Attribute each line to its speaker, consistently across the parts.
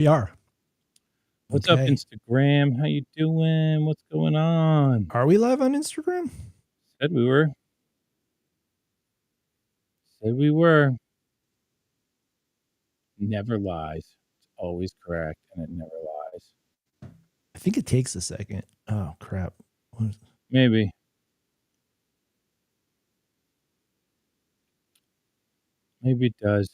Speaker 1: We are.
Speaker 2: What's up,
Speaker 1: Okay.
Speaker 2: Instagram? How you doing? What's going on?
Speaker 1: Are we live on Instagram?
Speaker 2: Said we were. Said we were. Never lies. It's always correct, and it never lies.
Speaker 1: I think it takes a second. Oh, crap.
Speaker 2: Maybe. Maybe it does.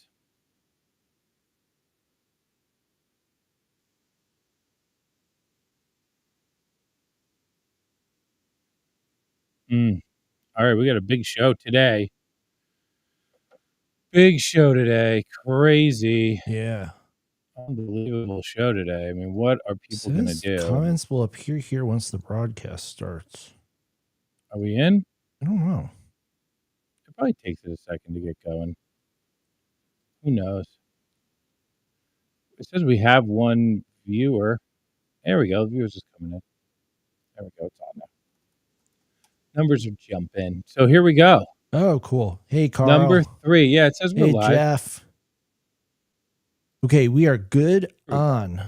Speaker 2: All right, we got a big show today. Big show today. Crazy.
Speaker 1: Yeah.
Speaker 2: Unbelievable show today. I mean, what are people going to do?
Speaker 1: Comments will appear here once the broadcast starts.
Speaker 2: Are we in?
Speaker 1: I don't know.
Speaker 2: It probably takes it a second to get going. Who knows? It says we have one viewer. There we go. The viewer's just coming in. There we go. It's on now. Numbers are jumping. So here we go.
Speaker 1: Oh, cool. Hey, Carl.
Speaker 2: Number 3. Yeah, it says we're live.
Speaker 1: Hey, Jeff. Okay, we are good on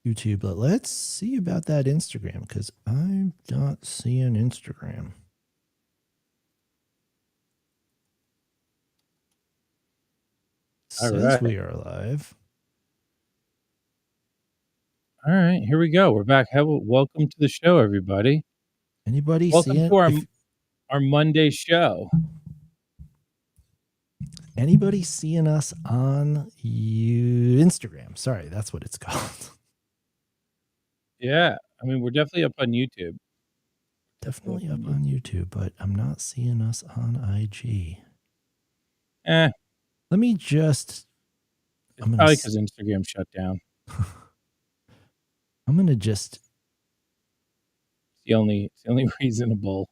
Speaker 1: YouTube, but let's see about that Instagram because I'm not seeing Instagram. Says we are live.
Speaker 2: All right, here we go. We're back. Welcome to the show, everybody.
Speaker 1: Anybody
Speaker 2: welcome to our Monday show.
Speaker 1: Anybody seeing us on Instagram? Sorry, that's what it's called.
Speaker 2: Yeah, I mean, we're definitely up on YouTube.
Speaker 1: Definitely up on YouTube, but I'm not seeing us on IG.
Speaker 2: Let
Speaker 1: me just...
Speaker 2: It's probably because Instagram shut down.
Speaker 1: I'm going to just...
Speaker 2: It's the only reasonable...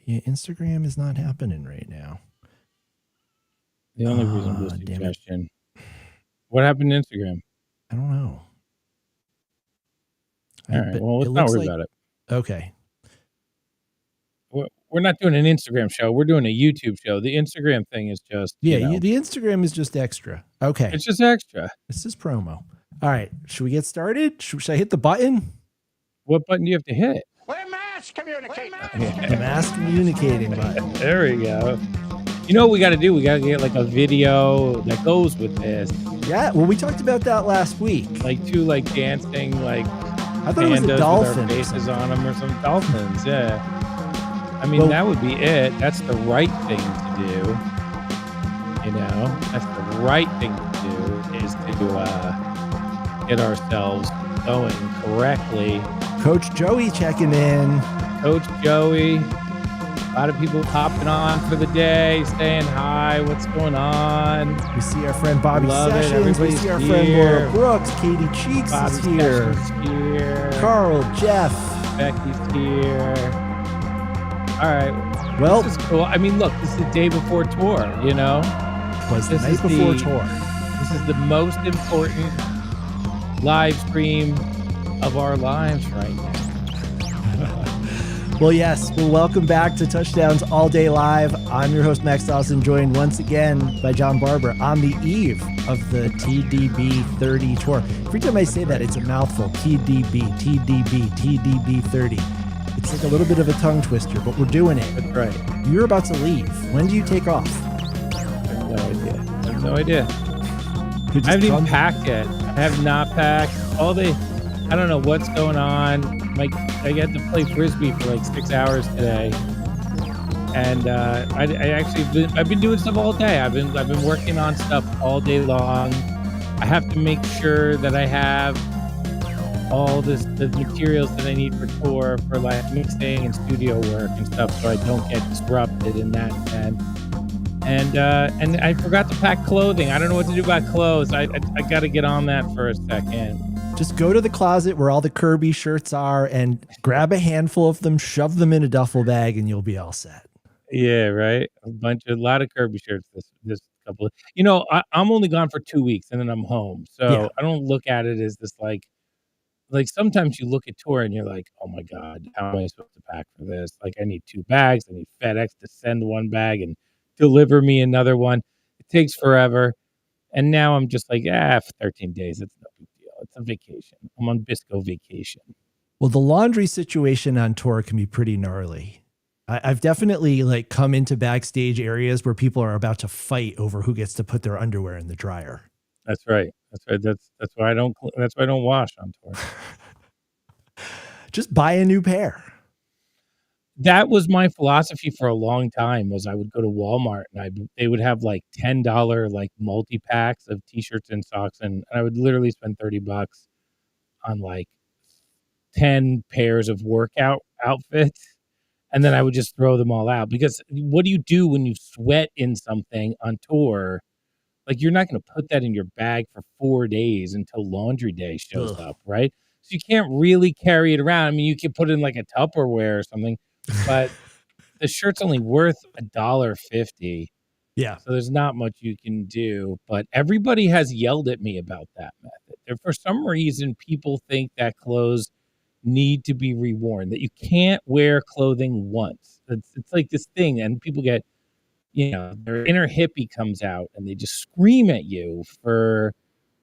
Speaker 1: Yeah, Instagram is not happening right now.
Speaker 2: The only reasonable suggestion. What happened to Instagram?
Speaker 1: I don't know.
Speaker 2: All right, well, let's not worry about it.
Speaker 1: Okay.
Speaker 2: We're not doing an Instagram show. We're doing a YouTube show. The Instagram thing is just...
Speaker 1: Yeah, the Instagram is just extra. Okay.
Speaker 2: It's just extra.
Speaker 1: This is promo. All right, should we get started? Should I hit the button?
Speaker 2: What button do you have to hit?
Speaker 3: We're mass communicating.
Speaker 1: The mass communicating button.
Speaker 2: There we go. You know what we got to do? We got to get like a video that goes with this.
Speaker 1: Yeah, well, we talked about that last week.
Speaker 2: Like two dancing
Speaker 1: I thought it was a dolphin.
Speaker 2: With our faces on them or some dolphins. Yeah. I mean, that would be it. That's the right thing to do. You know, that's the right thing to do is to get ourselves going correctly.
Speaker 1: Coach Joey checking in.
Speaker 2: Coach Joey. A lot of people hopping on for the day, saying hi. What's going on?
Speaker 1: We see our friend Bobby Sessions. We see our friend Laura Brooks. Katie Cheeks is here. Carl, Jeff.
Speaker 2: Becky's here. All right.
Speaker 1: Well,
Speaker 2: this is cool. I mean, look, this is the day before tour, you know?
Speaker 1: Was the night before tour.
Speaker 2: This is the most important live stream of our lives right now.
Speaker 1: Well, yes. Well, welcome back to Touchdowns All Day Live. I'm your host, Max Dawson, joined once again by John Barber on the eve of the TDB 30 tour. Every time I say that, it's a mouthful. TDB 30. It's like a little bit of a tongue twister, but we're doing it.
Speaker 2: That's right.
Speaker 1: You're about to leave. When do you take off?
Speaker 2: I have no idea. I haven't even packed yet. I have not packed. I don't know what's going on. I got to play Frisbee for 6 hours today. And I've been doing stuff all day. I've been working on stuff all day long. I have to make sure that I have all the materials that I need for tour for mixing and studio work and stuff, so I don't get disrupted in that sense. And I forgot to pack clothing. I don't know what to do about clothes. I got to get on that for a second.
Speaker 1: Just go to the closet where all the Kirby shirts are and grab a handful of them, shove them in a duffel bag, and you'll be all set.
Speaker 2: Yeah, right. A lot of Kirby shirts this couple of, I'm only gone for 2 weeks and then I'm home. So yeah. I don't look at it as this like sometimes you look at tour and you're like, oh my God, how am I supposed to pack for this? Like I need 2 bags. I need FedEx to send one bag and deliver me another one. It takes forever. And now I'm just like, for 13 days, it's no big deal. It's a vacation. I'm on Bisco vacation.
Speaker 1: Well, the laundry situation on tour can be pretty gnarly. I've definitely like come into backstage areas where people are about to fight over who gets to put their underwear in the dryer.
Speaker 2: That's right. That's why I don't wash on tour.
Speaker 1: Just buy a new pair.
Speaker 2: That was my philosophy for a long time. Was I would go to Walmart and they would have like $10 like multi packs of t-shirts and socks, and I would literally spend $30 on like 10 pairs of workout outfits. And then I would just throw them all out, because what do you do when you sweat in something on tour? Like, you're not going to put that in your bag for 4 days until laundry day shows up, right? So you can't really carry it around. I mean, you can put it in like a Tupperware or something, but the shirt's only worth $1.50.
Speaker 1: Yeah.
Speaker 2: So there's not much you can do. But everybody has yelled at me about that method. And for some reason, people think that clothes need to be reworn, that you can't wear clothing once. It's like this thing, and people get, their inner hippie comes out and they just scream at you for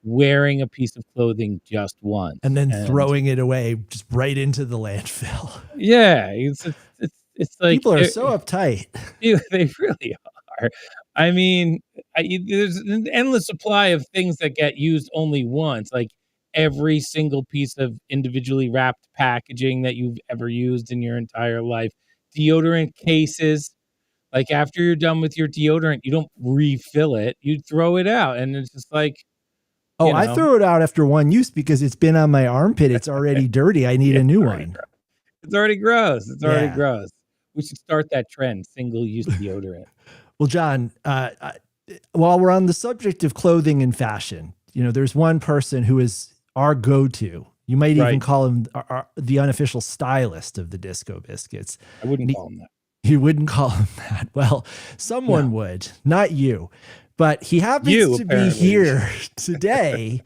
Speaker 2: wearing a piece of clothing just once
Speaker 1: and then throwing it away just right into the landfill.
Speaker 2: Yeah, it's like
Speaker 1: people are so uptight.
Speaker 2: They really are. I mean, there's an endless supply of things that get used only once, like every single piece of individually wrapped packaging that you've ever used in your entire life. Deodorant cases, like after you're done with your deodorant, you don't refill it, you throw it out. And it's just like,
Speaker 1: I throw it out after one use because it's been on my armpit. It's already dirty. I need a new one.
Speaker 2: It's already gross. Already gross. We should start that trend, single-use deodorant.
Speaker 1: Well, John, while we're on the subject of clothing and fashion, there's one person who is our go-to. You might even call him the unofficial stylist of the Disco Biscuits.
Speaker 2: I wouldn't call him that.
Speaker 1: You wouldn't call him that. Well, someone would, not you. But he happens to be here today.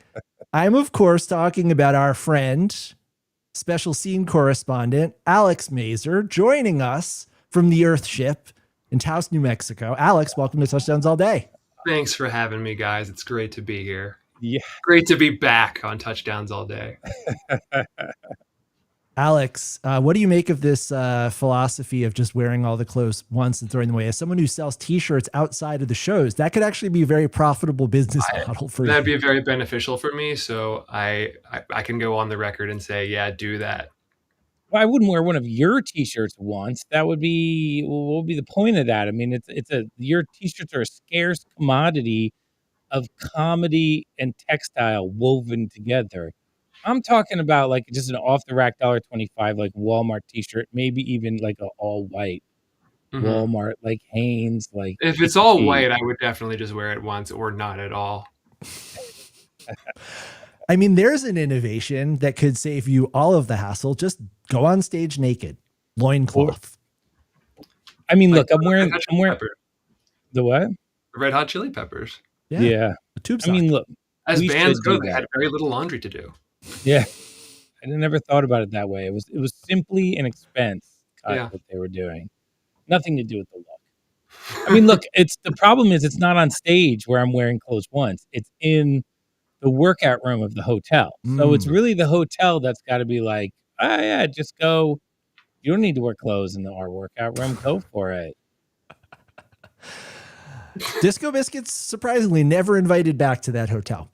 Speaker 1: I'm, of course, talking about our friend, special scene correspondent, Alex Mazer, joining us from the Earth ship in Taos, New Mexico. Alex, welcome to Touchdowns All Day.
Speaker 3: Thanks for having me, guys. It's great to be here.
Speaker 2: Yeah.
Speaker 3: Great to be back on Touchdowns All Day.
Speaker 1: Alex, what do you make of this philosophy of just wearing all the clothes once and throwing them away? As someone who sells t-shirts outside of the shows, that could actually be a very profitable business model for you.
Speaker 3: That'd be very beneficial for me. So I can go on the record and say, yeah, do that.
Speaker 2: Well, I wouldn't wear one of your t-shirts once. That would be, what would be the point of that? I mean, your t-shirts are a scarce commodity of comedy and textile woven together. I'm talking about like just an off the rack $1.25 like Walmart t-shirt, maybe even like an all white Walmart, like Hanes. Like
Speaker 3: if it's all white, I would definitely just wear it once or not at all.
Speaker 1: I mean, there's an innovation that could save you all of the hassle. Just go on stage naked, loincloth.
Speaker 2: I mean, look, I'm wearing the what?
Speaker 3: The Red Hot Chili Peppers.
Speaker 2: Yeah.
Speaker 1: A tube sock.
Speaker 2: I mean, look,
Speaker 3: as bands go, they had very little laundry to do.
Speaker 2: Yeah. I never thought about it that way. It was simply an expense cut that they were doing. Nothing to do with the look. I mean, look, the problem is it's not on stage where I'm wearing clothes once. It's in the workout room of the hotel. So it's really the hotel that's got to be like, just go. You don't need to wear clothes in our workout room. Go for it.
Speaker 1: Disco Biscuits surprisingly never invited back to that hotel.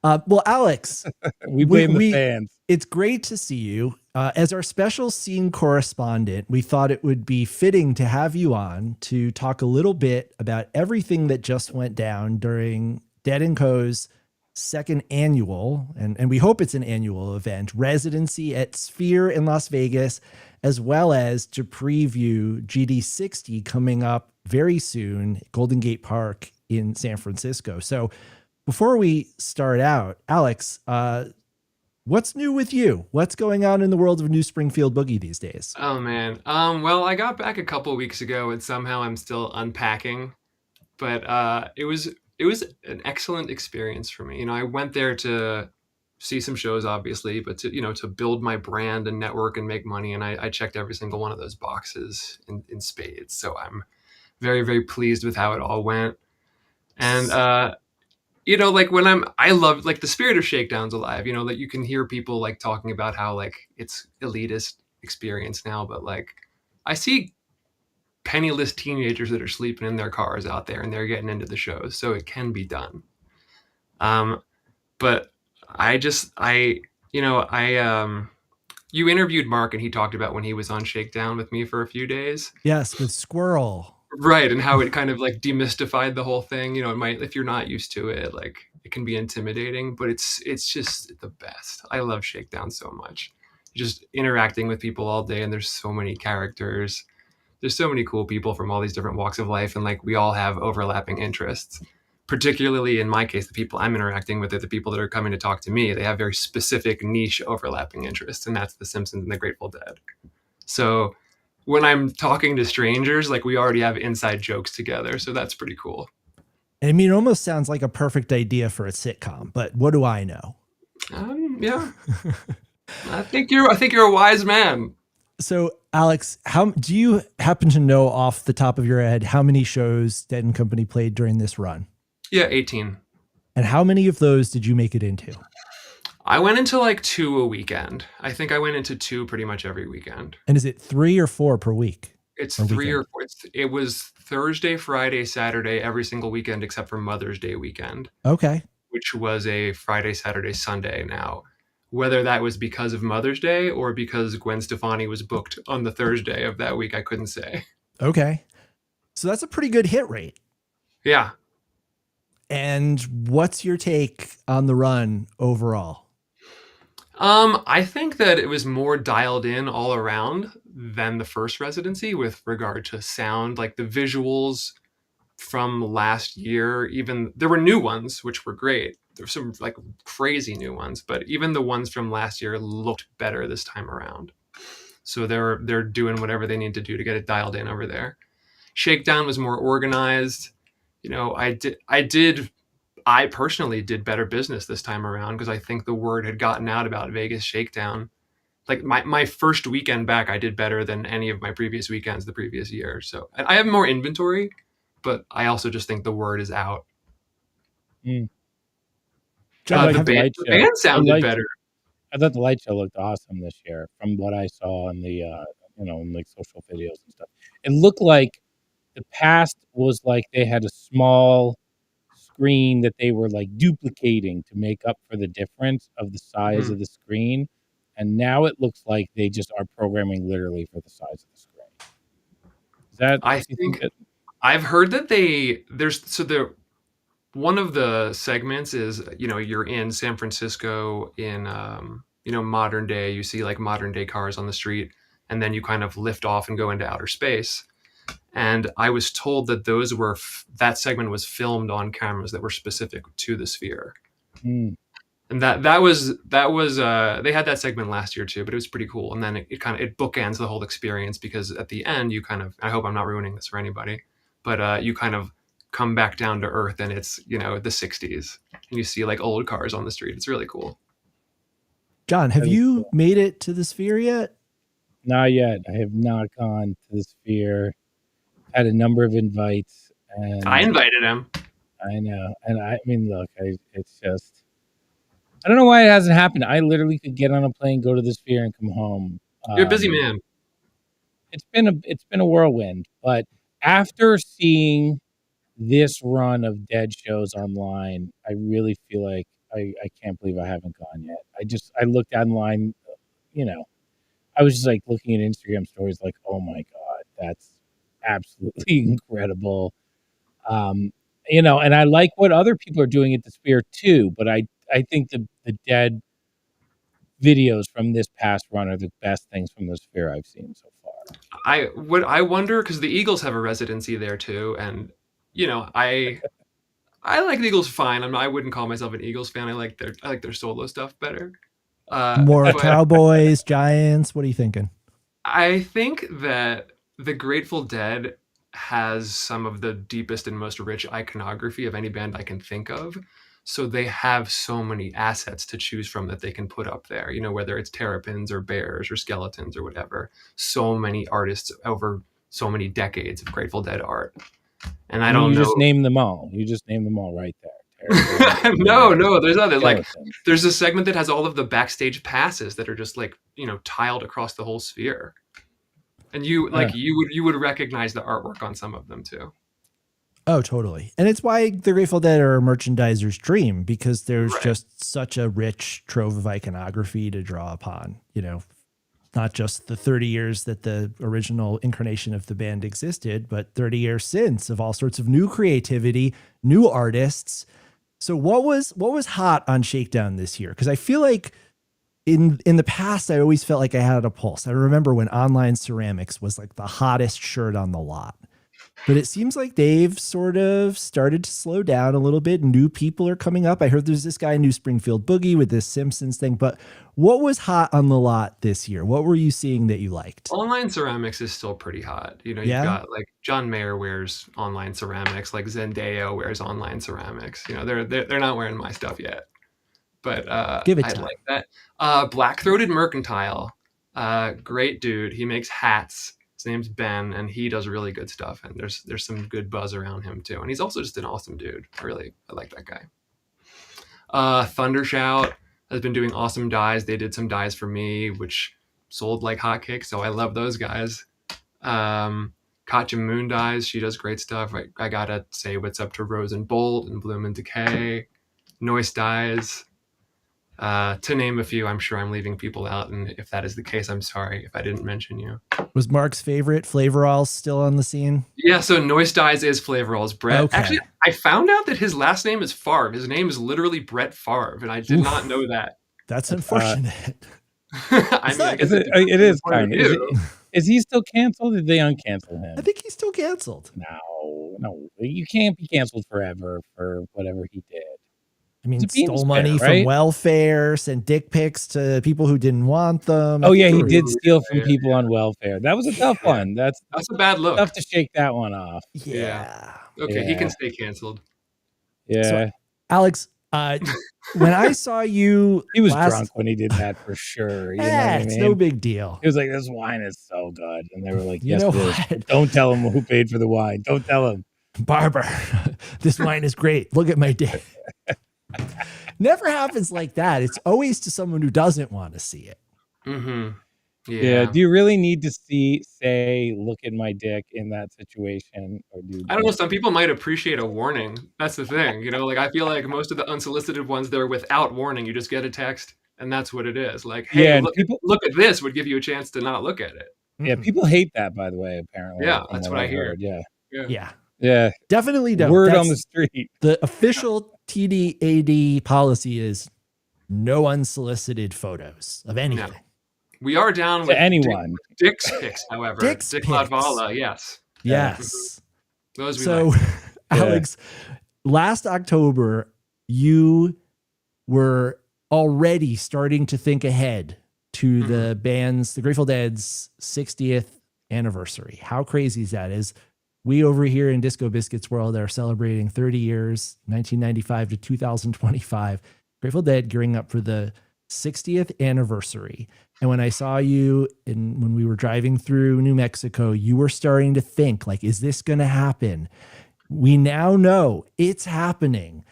Speaker 1: Well, Alex,
Speaker 2: we blame the fans.
Speaker 1: It's great to see you. As our special scene correspondent, we thought it would be fitting to have you on to talk a little bit about everything that just went down during Dead & Co's second annual, and we hope it's an annual event, residency at Sphere in Las Vegas, as well as to preview GD60 coming up very soon, Golden Gate Park in San Francisco. So before we start out, Alex, what's new with you? What's going on in the world of New Springfield Boogie these days?
Speaker 3: Oh, man. Well, I got back a couple of weeks ago and somehow I'm still unpacking, but it was an excellent experience for me. I went there to see some shows, obviously, but to build my brand and network and make money. And I checked every single one of those boxes in spades. So I'm very, very pleased with how it all went. And you know, like I love like the spirit of Shakedown's alive, you know, that you can hear people like talking about how like it's elitist experience now, but like I see penniless teenagers that are sleeping in their cars out there and they're getting into the shows. So it can be done. But I, you know, you interviewed Mark and he talked about when he was on Shakedown with me for a few days.
Speaker 1: Yes, with Squirrel.
Speaker 3: Right, and how it kind of like demystified the whole thing. You know, it might, if you're not used to it, like it can be intimidating, but it's just the best. I love Shakedown so much. Just interacting with people all day, and there's so many characters. There's so many cool people from all these different walks of life, and like we all have overlapping interests. Particularly in my case, the people I'm interacting with are the people that are coming to talk to me. They have very specific niche overlapping interests, and that's The Simpsons and the Grateful Dead. So when I'm talking to strangers, like we already have inside jokes together. So that's pretty cool.
Speaker 1: I mean, it almost sounds like a perfect idea for a sitcom, but what do I know?
Speaker 3: Yeah. I think you're a wise man.
Speaker 1: So Alex, how do you happen to know off the top of your head how many shows Dead and Company played during this run?
Speaker 3: Yeah, 18.
Speaker 1: And how many of those did you make it into?
Speaker 3: I went into like 2 a weekend. I think I went into 2 pretty much every weekend.
Speaker 1: And is it 3 or 4 per week?
Speaker 3: It's 3 or 4. It was Thursday, Friday, Saturday, every single weekend except for Mother's Day weekend.
Speaker 1: Okay.
Speaker 3: Which was a Friday, Saturday, Sunday now. Whether that was because of Mother's Day or because Gwen Stefani was booked on the Thursday of that week, I couldn't say.
Speaker 1: Okay. So that's a pretty good hit rate.
Speaker 3: Yeah.
Speaker 1: And what's your take on the run overall?
Speaker 3: I think that it was more dialed in all around than the first residency with regard to sound, like the visuals from last year. Even there were new ones, which were great. There's some like crazy new ones, but even the ones from last year looked better this time around. So they're doing whatever they need to do to get it dialed in over there. Shakedown was more organized. You know, I personally did better business this time around because I think the word had gotten out about Vegas Shakedown. Like my first weekend back, I did better than any of my previous weekends the previous year. So I have more inventory, but I also just think the word is out.
Speaker 2: Mm.
Speaker 3: The band sounded better.
Speaker 2: I thought the light show looked awesome this year from what I saw in the in like social videos and stuff. It looked like the past was like they had a small screen that they were like duplicating to make up for the difference of the size of the screen, and now it looks like they just are programming literally for the size of the screen. Is that
Speaker 3: I think I've heard that one of the segments is, you know, you're in San Francisco in you know, modern day, you see like modern day cars on the street, and then you kind of lift off and go into outer space. And I was told that that segment was filmed on cameras that were specific to the sphere. And that was they had that segment last year too, but it was pretty cool. And then it bookends the whole experience because at the end you I hope I'm not ruining this for anybody, but you kind of come back down to earth and it's, you know, the 60s and you see like old cars on the street. It's really cool.
Speaker 1: John, have you made it to the sphere yet?
Speaker 2: Not yet. I have not gone to the sphere. Had a number of invites, and
Speaker 3: I invited him.
Speaker 2: I know, and I mean, look, it's just, I don't know why it hasn't happened. I literally could get on a plane, go to the sphere, and come home.
Speaker 3: You're a busy man.
Speaker 2: It's been a whirlwind, but after seeing this run of Dead shows online, I really feel like I can't believe I haven't gone yet. I looked online, you know, I was just like looking at Instagram stories, like, oh my god, that's absolutely incredible. You know, and I like what other people are doing at the Sphere too, but I think the Dead videos from this past run are the best things from the Sphere I've seen so far.
Speaker 3: I wonder, because the Eagles have a residency there too, and you know, I like the Eagles fine. I wouldn't call myself an Eagles fan. I like their solo stuff better.
Speaker 1: More Cowboys, Giants. What are you thinking?
Speaker 3: I think that the Grateful Dead has some of the deepest and most rich iconography of any band I can think of. So they have so many assets to choose from that they can put up there, you know, whether it's terrapins or bears or skeletons or whatever. So many artists over so many decades of Grateful Dead art. And I don't know.
Speaker 2: You just named them all. You just named them all right there.
Speaker 3: No, there's other like there's a segment that has all of the backstage passes that are just like, you know, tiled across the whole sphere. And you would recognize the artwork on some of them too.
Speaker 1: Oh, totally. And it's why the Grateful Dead are a merchandiser's dream, because there's just such a rich trove of iconography to draw upon, you know, not just the 30 years that the original incarnation of the band existed, but 30 years since of all sorts of new creativity, new artists. So what was hot on Shakedown this year? Because I feel like in the past, I always felt like I had a pulse. I remember when Online Ceramics was like the hottest shirt on the lot. But it seems like they've sort of started to slow down a little bit. New people are coming up. I heard there's this guy, New Springfield Boogie, with this Simpsons thing. But what was hot on the lot this year? What were you seeing that you liked?
Speaker 3: Online Ceramics is still pretty hot. You know, you've got like John Mayer wears Online Ceramics, like Zendaya wears Online Ceramics. You know, they're not wearing my stuff yet. But
Speaker 1: give it
Speaker 3: I
Speaker 1: time.
Speaker 3: like that. Black Throated Mercantile, great dude. He makes hats. His name's Ben, and he does really good stuff. And there's some good buzz around him too. And he's also just an awesome dude. I like that guy. Thundershout has been doing awesome dyes. They did some dyes for me, which sold like hotcakes. So I love those guys. Katja Moon Dyes, she does great stuff. I gotta say what's up to Rose and Bolt and Bloom and Decay. Noise Dyes. To name a few. I'm sure I'm leaving people out, and if that is the case, I'm sorry if I didn't mention you.
Speaker 1: Was Mark's favorite Flavorall still on the scene?
Speaker 3: Yeah, so Noise Dyes is Flavorall's Brett. Okay. Actually, I found out that his last name is Favre. His name is literally Brett Favre, and I did not know that.
Speaker 1: That's unfortunate.
Speaker 2: It is kind of. Is he still canceled? Did they uncancel him?
Speaker 1: I think he's still canceled.
Speaker 2: No, you can't be canceled forever for whatever he did.
Speaker 1: I mean, stole money from welfare, sent dick pics to people who didn't want them.
Speaker 2: Oh yeah, he did steal from people on welfare. That was a tough one. That's
Speaker 3: a bad look.
Speaker 2: Tough to shake that one off.
Speaker 1: Yeah.
Speaker 3: Okay, he can stay canceled.
Speaker 2: Yeah.
Speaker 1: So, Alex, when I saw you,
Speaker 2: he was drunk when he did that for sure. You know what I mean?
Speaker 1: It's no big deal.
Speaker 2: He was like, "This wine is so good," and they were like, "Yes, it is. Don't tell him who paid for the wine. Don't tell him,
Speaker 1: Barber. This wine is great. Look at my dick." Never happens like that. It's always to someone who doesn't want to see it.
Speaker 3: Mm-hmm.
Speaker 2: Yeah. Do you really need to say, "Look at my dick" in that situation, or
Speaker 3: I don't know. Some people might appreciate a warning. That's the thing. You know, like I feel like most of the unsolicited ones, they're without warning. You just get a text, and that's what it is. Like, hey, look at this would give you a chance to not look at it.
Speaker 2: Yeah, people hate that, by the way. Apparently,
Speaker 3: yeah, that's what I hear.
Speaker 1: Yeah, definitely don't.
Speaker 2: Word on the street.
Speaker 1: The official TDAD policy is no unsolicited photos of anything.
Speaker 3: No. We are down with
Speaker 2: anyone.
Speaker 3: Dick's pics, however. Dick Latvala, yes.
Speaker 1: Yes.
Speaker 3: Those we
Speaker 1: so,
Speaker 3: like.
Speaker 1: Alex, last October, you were already starting to think ahead to the Grateful Dead's 60th anniversary. How crazy is that? We over here in Disco Biscuits world are celebrating 30 years, 1995 to 2025. Grateful Dead gearing up for the 60th anniversary. And when I saw you when we were driving through New Mexico, you were starting to think, like, is this going to happen? We now know it's happening.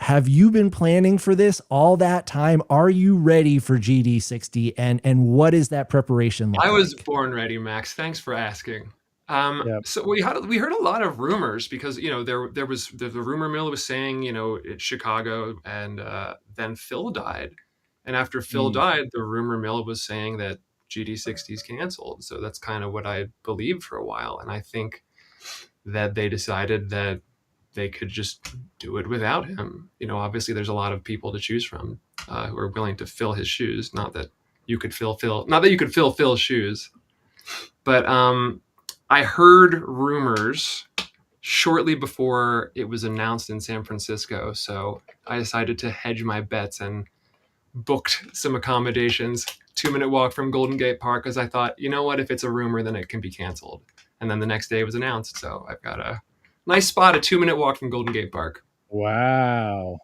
Speaker 1: Have you been planning for this all that time? Are you ready for GD60? And what is that preparation like?
Speaker 3: I was born ready, Max. Thanks for asking. So we heard a lot of rumors because, you know, there was the rumor mill was saying, you know, it's Chicago, and then Phil died. And after Phil died, the rumor mill was saying that GD60 is canceled. So that's kind of what I believed for a while. And I think that they decided that they could just do it without him. You know, obviously there's a lot of people to choose from who are willing to fill his shoes. Not that you could fill Phil's shoes, but I heard rumors shortly before it was announced in San Francisco. So I decided to hedge my bets and booked some accommodations, 2-minute walk from Golden Gate Park, because I thought, you know what, if it's a rumor, then it can be canceled. And then the next day it was announced. So I've got a nice spot, a 2-minute walk from Golden Gate Park.
Speaker 2: Wow.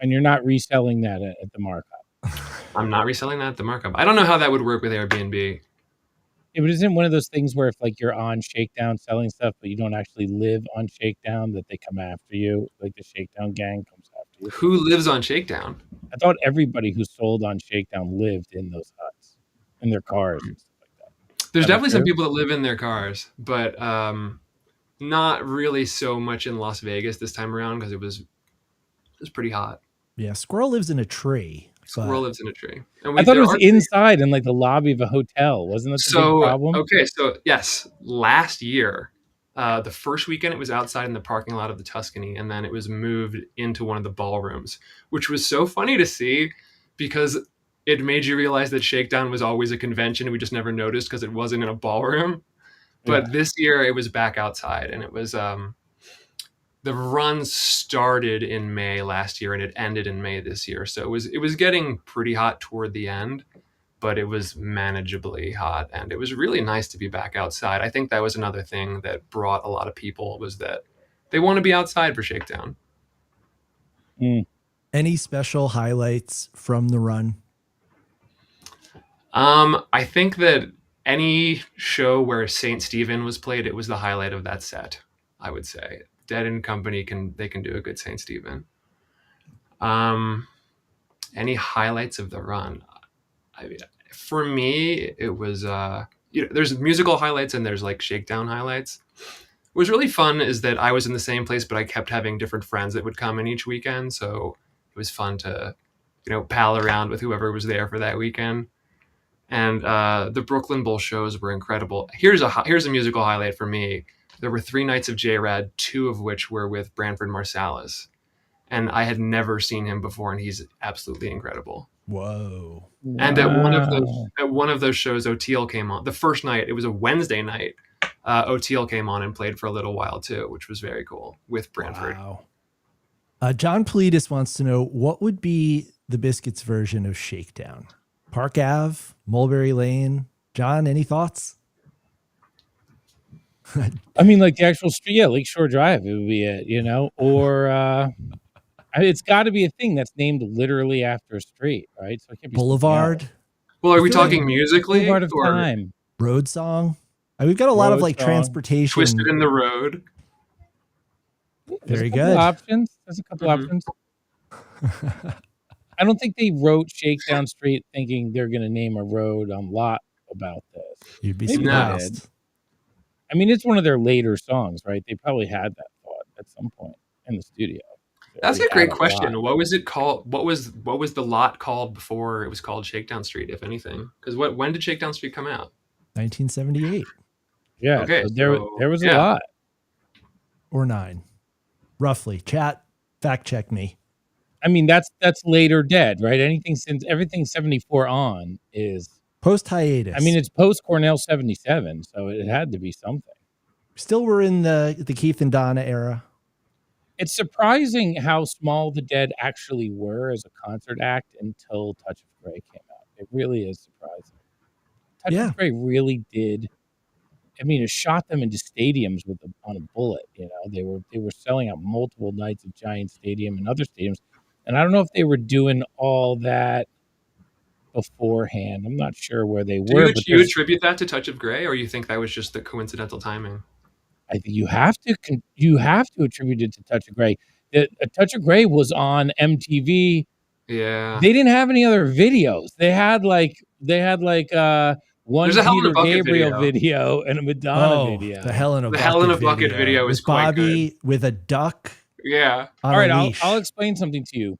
Speaker 2: And you're not reselling that at the markup?
Speaker 3: I'm not reselling that at the markup. I don't know how that would work with Airbnb.
Speaker 2: Yeah, but isn't one of those things where if like you're on Shakedown selling stuff, but you don't actually live on Shakedown, that they come after you? Like the Shakedown gang comes after you?
Speaker 3: Who lives on Shakedown?
Speaker 2: I thought everybody who sold on Shakedown lived in those huts, in their cars and stuff like that.
Speaker 3: There's definitely some people that live in their cars, but not really so much in Las Vegas this time around because it was pretty hot.
Speaker 1: Yeah, Squirrel lives in a tree.
Speaker 3: Squirrel lives in a tree.
Speaker 2: And I thought it was inside in like the lobby of a hotel. Wasn't that the big problem?
Speaker 3: Okay, so yes, last year, the first weekend it was outside in the parking lot of the Tuscany, and then it was moved into one of the ballrooms, which was so funny to see because it made you realize that Shakedown was always a convention. We just never noticed because it wasn't in a ballroom. But this year it was back outside, and it was the run started in May last year and it ended in May this year. So it was getting pretty hot toward the end, but it was manageably hot, and it was really nice to be back outside. I think that was another thing that brought a lot of people, was that they want to be outside for Shakedown.
Speaker 1: Any special highlights from the run?
Speaker 3: I think that any show where St. Stephen was played, it was the highlight of that set, I would say. Dead and Company can do a good St. Stephen. Any highlights of the run? I mean, for me, it was there's musical highlights and there's like Shakedown highlights. What was really fun is that I was in the same place, but I kept having different friends that would come in each weekend, so it was fun to pal around with whoever was there for that weekend. And the Brooklyn Bowl shows were incredible. Here's a musical highlight for me. There were 3 nights of J-Rad, 2 of which were with Branford Marsalis. And I had never seen him before, and he's absolutely incredible.
Speaker 1: Whoa.
Speaker 3: And at one of those shows, O'Teal came on. The first night, it was a Wednesday night, O'Teal came on and played for a little while too, which was very cool with Branford.
Speaker 1: Wow. John Politis wants to know, what would be the Biscuits version of Shakedown? Park Ave, Mulberry Lane? John, any thoughts?
Speaker 2: I mean, like the actual street, yeah, Lakeshore Drive, it would be it, or it's got to be a thing that's named literally after a street, right? So it can't be
Speaker 1: Boulevard.
Speaker 3: Well, are we talking musically?
Speaker 2: Boulevard of Time.
Speaker 1: Road song. We've got a lot of like transportation.
Speaker 3: Twisted in the Road.
Speaker 1: Very good.
Speaker 2: There's a couple options. I don't think they wrote Shakedown Street thinking they're going to name a road on lot about this.
Speaker 1: You'd be surprised.
Speaker 2: I mean, it's one of their later songs, right? They probably had that thought at some point in the studio.
Speaker 3: That's a great question. What was it called? What was the lot called before it was called Shakedown Street, if anything? Because when did Shakedown Street come out?
Speaker 1: 1978.
Speaker 2: Yeah.
Speaker 3: Okay.
Speaker 2: So there was a lot.
Speaker 1: Or 9. Roughly. Chat, fact check me.
Speaker 2: I mean, that's later dead, right? Everything 74 on is
Speaker 1: post hiatus.
Speaker 2: I mean, it's post Cornell 77, so it had to be something.
Speaker 1: Still, we're in the Keith and Donna era.
Speaker 2: It's surprising how small the Dead actually were as a concert act until Touch of Grey came out. It really is surprising. Touch of Grey really did. I mean, it shot them into stadiums on a bullet. They were selling out multiple nights at Giant Stadium and other stadiums. And I don't know if they were doing all that beforehand. I'm not sure where they were.
Speaker 3: Do you attribute that to Touch of Grey, or you think that was just the coincidental timing?
Speaker 2: I think you have to attribute it to Touch of Grey. Touch of Grey was on MTV.
Speaker 3: Yeah.
Speaker 2: They didn't have any other videos. They had like one Peter Gabriel video and a Madonna video.
Speaker 1: The Hell in a
Speaker 3: Bucket video is quite
Speaker 1: Bobby
Speaker 3: good.
Speaker 1: with a duck.
Speaker 3: Yeah.
Speaker 2: All right, I'll explain something to you.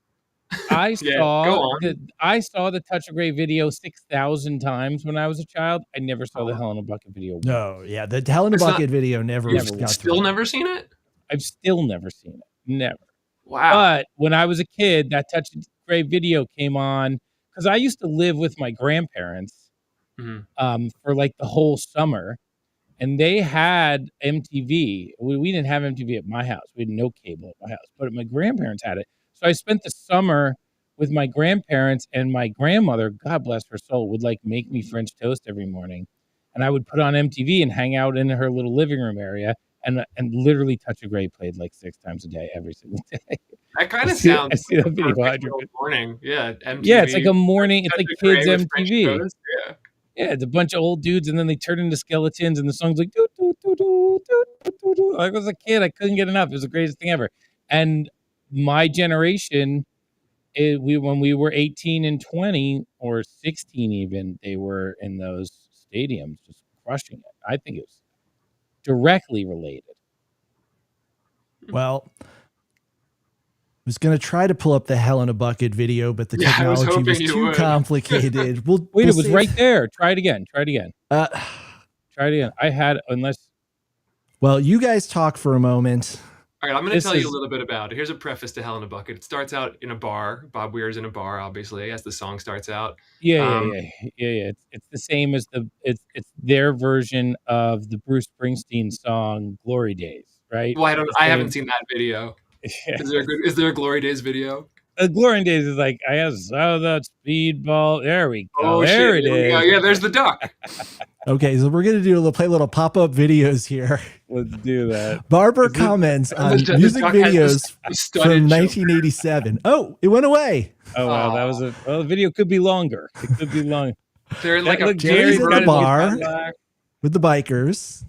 Speaker 2: I saw the Touch of Grey video 6,000 times when I was a child. I never saw the Hell in a Bucket video.
Speaker 1: No, yeah, the Hell in a Bucket video never.
Speaker 3: Still never seen it?
Speaker 2: I've still never seen it. Never.
Speaker 3: Wow.
Speaker 2: But when I was a kid, that Touch of Grey video came on because I used to live with my grandparents for like the whole summer. And they had MTV. We didn't have MTV at my house. We had no cable at my house, but my grandparents had it. So I spent the summer with my grandparents, and my grandmother, God bless her soul, would like make me French toast every morning. And I would put on MTV and hang out in her little living room area. And literally Touch of Grey played like 6 times a day, every single day.
Speaker 3: That kind of sounds
Speaker 2: I see that video
Speaker 3: morning. Yeah, MTV.
Speaker 2: Yeah, it's like a morning. It's like kids MTV.
Speaker 3: Yeah.
Speaker 2: Yeah, it's a bunch of old dudes, and then they turn into skeletons, and the song's like doo, doo, doo, doo, doo, doo, doo, doo. I was a kid, I couldn't get enough. It was the greatest thing ever. And my generation, when we were 18 and 20 or 16 even, they were in those stadiums just crushing it. I think it was directly related.
Speaker 1: Well, I was going to try to pull up the Hell in a Bucket video, but the technology was too complicated.
Speaker 2: Wait, it was right there. Try it again. Try it again. I had, unless.
Speaker 1: Well, you guys talk for a moment.
Speaker 3: All right, I'm going to tell you a little bit about it. Here's a preface to Hell in a Bucket. It starts out in a bar. Bob Weir's in a bar, obviously, as the song starts out.
Speaker 2: Yeah. It's the same as it's their version of the Bruce Springsteen song "Glory Days," right?
Speaker 3: Well, I haven't seen that video. Is there a Glory Days video?
Speaker 2: Glory Days is like, I saw that speedball. There we go.
Speaker 3: Oh,
Speaker 2: there it is.
Speaker 3: Yeah, there's the duck.
Speaker 1: Okay, so we're going to play little pop-up videos here.
Speaker 2: Let's do that.
Speaker 1: Barber comments on music videos from 1987. Oh, it went away.
Speaker 2: Oh, wow. The video could be longer. It could be long.
Speaker 3: They're like
Speaker 1: Jerry's at the bar with the bikers.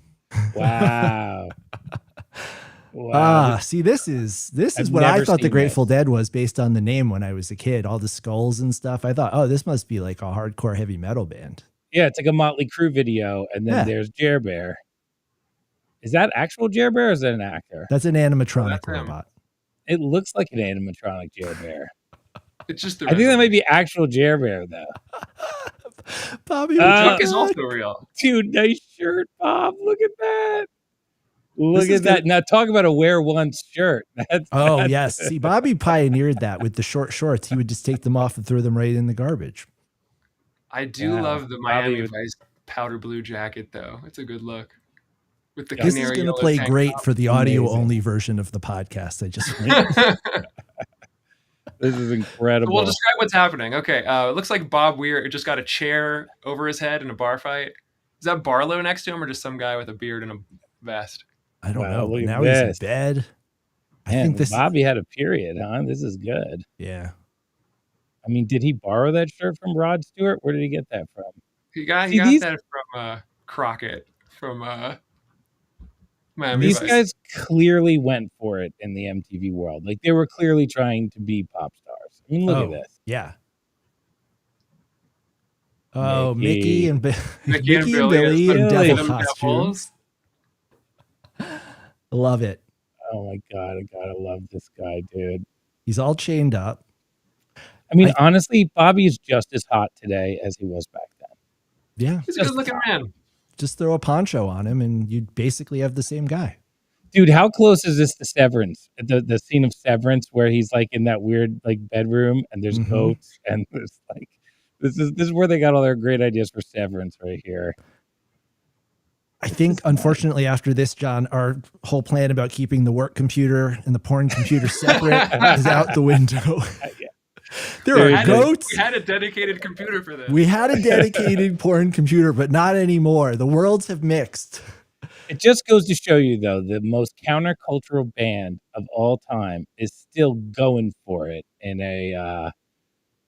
Speaker 2: Wow.
Speaker 1: See, this is what I thought the Grateful Dead was based on the name when I was a kid. All the skulls and stuff. I thought, oh, this must be like a hardcore heavy metal band.
Speaker 2: Yeah, it's like a Motley Crue video, and then there's Jer Bear. Is that actual Jer Bear or is that an actor?
Speaker 1: That's an animatronic robot.
Speaker 2: It looks like an animatronic Jer Bear.
Speaker 3: It's just
Speaker 2: I think that might be actual Jer Bear, though.
Speaker 1: Bobby,
Speaker 3: the duck is also real.
Speaker 2: Dude, nice shirt, Bob. Look at that. Look at that. Now talk about a wear once shirt.
Speaker 1: Yes. See, Bobby pioneered that with the short shorts. He would just take them off and throw them right in the garbage.
Speaker 3: I do love the Miami Vice powder blue jacket, though. It's a good look. With the
Speaker 1: this is going to play great for the audio-only version of the podcast. I just
Speaker 2: This is incredible.
Speaker 3: Well, describe what's happening. Okay, it looks like Bob Weir just got a chair over his head in a bar fight. Is that Barlow next to him or just some guy with a beard and a vest?
Speaker 1: I don't know. Now he's in bed.
Speaker 2: I think Bobby had a period, huh? This is good.
Speaker 1: Yeah.
Speaker 2: I mean, did he borrow that shirt from Rod Stewart? Where did he get that from?
Speaker 3: He got that from Crockett from Miami
Speaker 2: These
Speaker 3: Vice.
Speaker 2: guys clearly went for it in the MTV world. Like, they were clearly trying to be pop stars. I mean, look at this.
Speaker 1: Yeah. Oh, Mickey and Billy in devil costumes. Love it.
Speaker 2: Oh my God, I gotta love this guy, dude.
Speaker 1: He's all chained up.
Speaker 2: I mean, honestly, Bobby is just as hot today as he was back then.
Speaker 1: Yeah.
Speaker 3: He's a good-looking man.
Speaker 1: Just throw a poncho on him and you'd basically have the same guy.
Speaker 2: Dude, how close is this to Severance? The scene of Severance where he's like in that weird like bedroom and there's goats and there's like this is where they got all their great ideas for Severance right here.
Speaker 1: I think, unfortunately, after this, John, our whole plan about keeping the work computer and the porn computer separate is out the window. There are goats.
Speaker 3: We had a dedicated computer for this.
Speaker 1: We had a dedicated porn computer, but not anymore. The worlds have mixed.
Speaker 2: It just goes to show you, though, the most countercultural band of all time is still going for it in an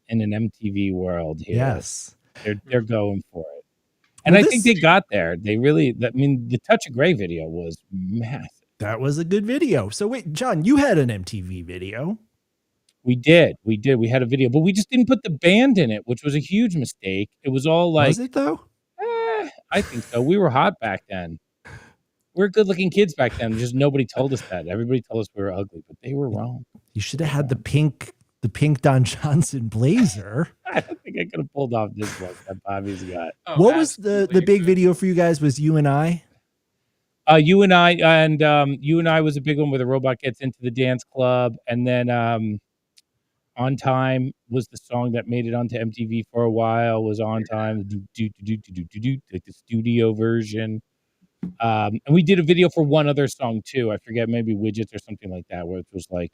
Speaker 2: MTV world here.
Speaker 1: Yes.
Speaker 2: They're going for it. And I think they got there. They really, the Touch of Grey video was massive.
Speaker 1: That was a good video. So wait, John, you had an MTV video.
Speaker 2: We did. We had a video, but we just didn't put the band in it, which was a huge mistake. It was all like...
Speaker 1: Was it, though?
Speaker 2: I think so. We were hot back then. We were good-looking kids back then. Just nobody told us that. Everybody told us we were ugly, but they were wrong.
Speaker 1: You should have had the pink Don Johnson blazer.
Speaker 2: I don't think I could have pulled off this look that Bobby's got.
Speaker 1: What was the big video for you guys? Was You and I?
Speaker 2: You and I was a big one where the robot gets into the dance club, and then On Time was the song that made it onto MTV for a while. Was On Time, like the studio version. And we did a video for one other song too. I forget, maybe Widgets or something like that, where it was like,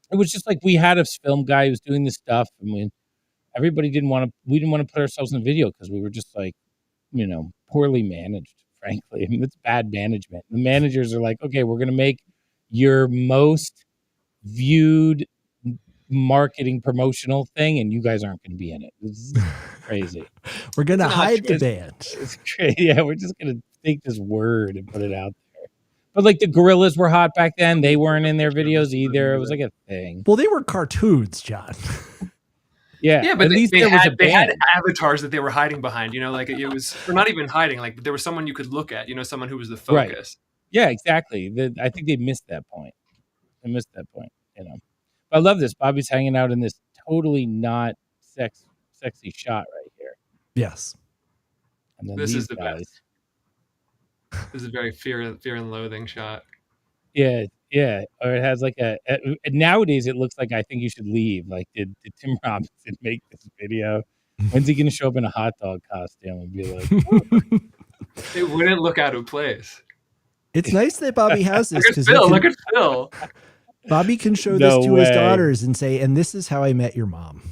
Speaker 2: it was just like we had a film guy who was doing this stuff, and we didn't want to put ourselves in the video because we were just like, poorly managed, frankly. I mean, it's bad management. The managers are like, okay, we're going to make your most viewed marketing promotional thing, and you guys aren't going to be in it. This is crazy.
Speaker 1: We're going to hide the band.
Speaker 2: It's crazy. Yeah, we're just going to take this word and put it out there. But like the Gorillas were hot back then. They weren't in their videos either. It was like a thing.
Speaker 1: Well, they were cartoons, John.
Speaker 3: Yeah, but at least they had avatars that they were hiding behind. Like it was, or not even hiding. Like there was someone you could look at. Someone who was the focus.
Speaker 2: Right. Yeah, exactly. I think they missed that point. They missed that point. I love this. Bobby's hanging out in this totally not sexy shot right here.
Speaker 1: Yes.
Speaker 2: And then
Speaker 3: this is the best. This is a very fear and loathing shot.
Speaker 2: Yeah. Or it has like nowadays it looks like I think you should leave. Like, did Tim Robinson make this video? When's he going to show up in a hot dog costume and be like,
Speaker 3: it wouldn't look out of place.
Speaker 1: It's nice that Bobby has this.
Speaker 3: Look at Phil.
Speaker 1: Bobby can show this to his daughters and say, and this is how I met your mom.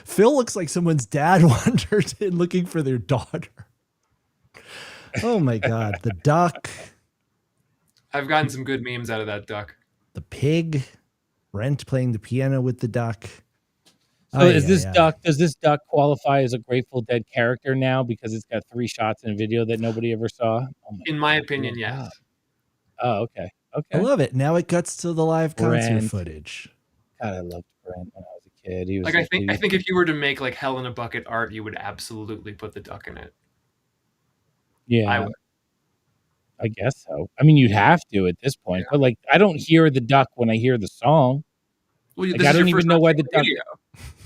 Speaker 1: Phil looks like someone's dad wandered in looking for their daughter. Oh my God. The duck.
Speaker 3: I've gotten some good memes out of that duck.
Speaker 1: The pig. Brent playing the piano with the duck.
Speaker 2: So does this duck qualify as a Grateful Dead character now because it's got 3 shots in a video that nobody ever saw?
Speaker 3: In my opinion, yes.
Speaker 2: Oh, okay.
Speaker 1: I love it. Now it cuts to the live concert footage.
Speaker 2: God, I loved Brent when I was a kid. He was
Speaker 3: I think if you were to make like Hell in a Bucket art, you would absolutely put the duck in it.
Speaker 2: Yeah. I guess so. I mean, you'd have to at this point, but like, I don't hear the duck when I hear the song.
Speaker 3: Well,
Speaker 2: like, I don't even know why the duck.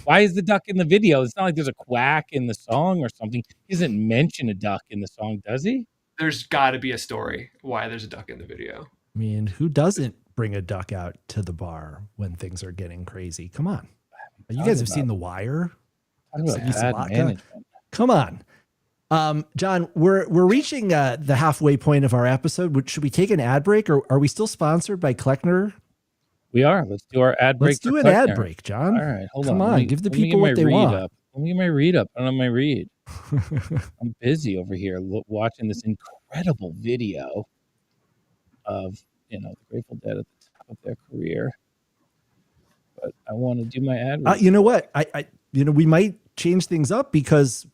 Speaker 2: Why is the duck in the video? It's not like there's a quack in the song or something. He doesn't mention a duck in the song, does he?
Speaker 3: There's got to be a story why there's a duck in the video.
Speaker 1: I mean, who doesn't bring a duck out to the bar when things are getting crazy? Come on. You guys have seen The Wire? Come on. John, we're reaching the halfway point of our episode. Should we take an ad break, or are we still sponsored by Kleckner?
Speaker 2: We are. Let's do our ad break.
Speaker 1: Let's do an ad break, John.
Speaker 2: All right, hold
Speaker 1: on. Come on, give the people what they want.
Speaker 2: Let me get my read up. I don't have my read. I'm busy over here watching this incredible video of the Grateful Dead at the top of their career. But I want to do my ad read.
Speaker 1: You know what? We might change things up because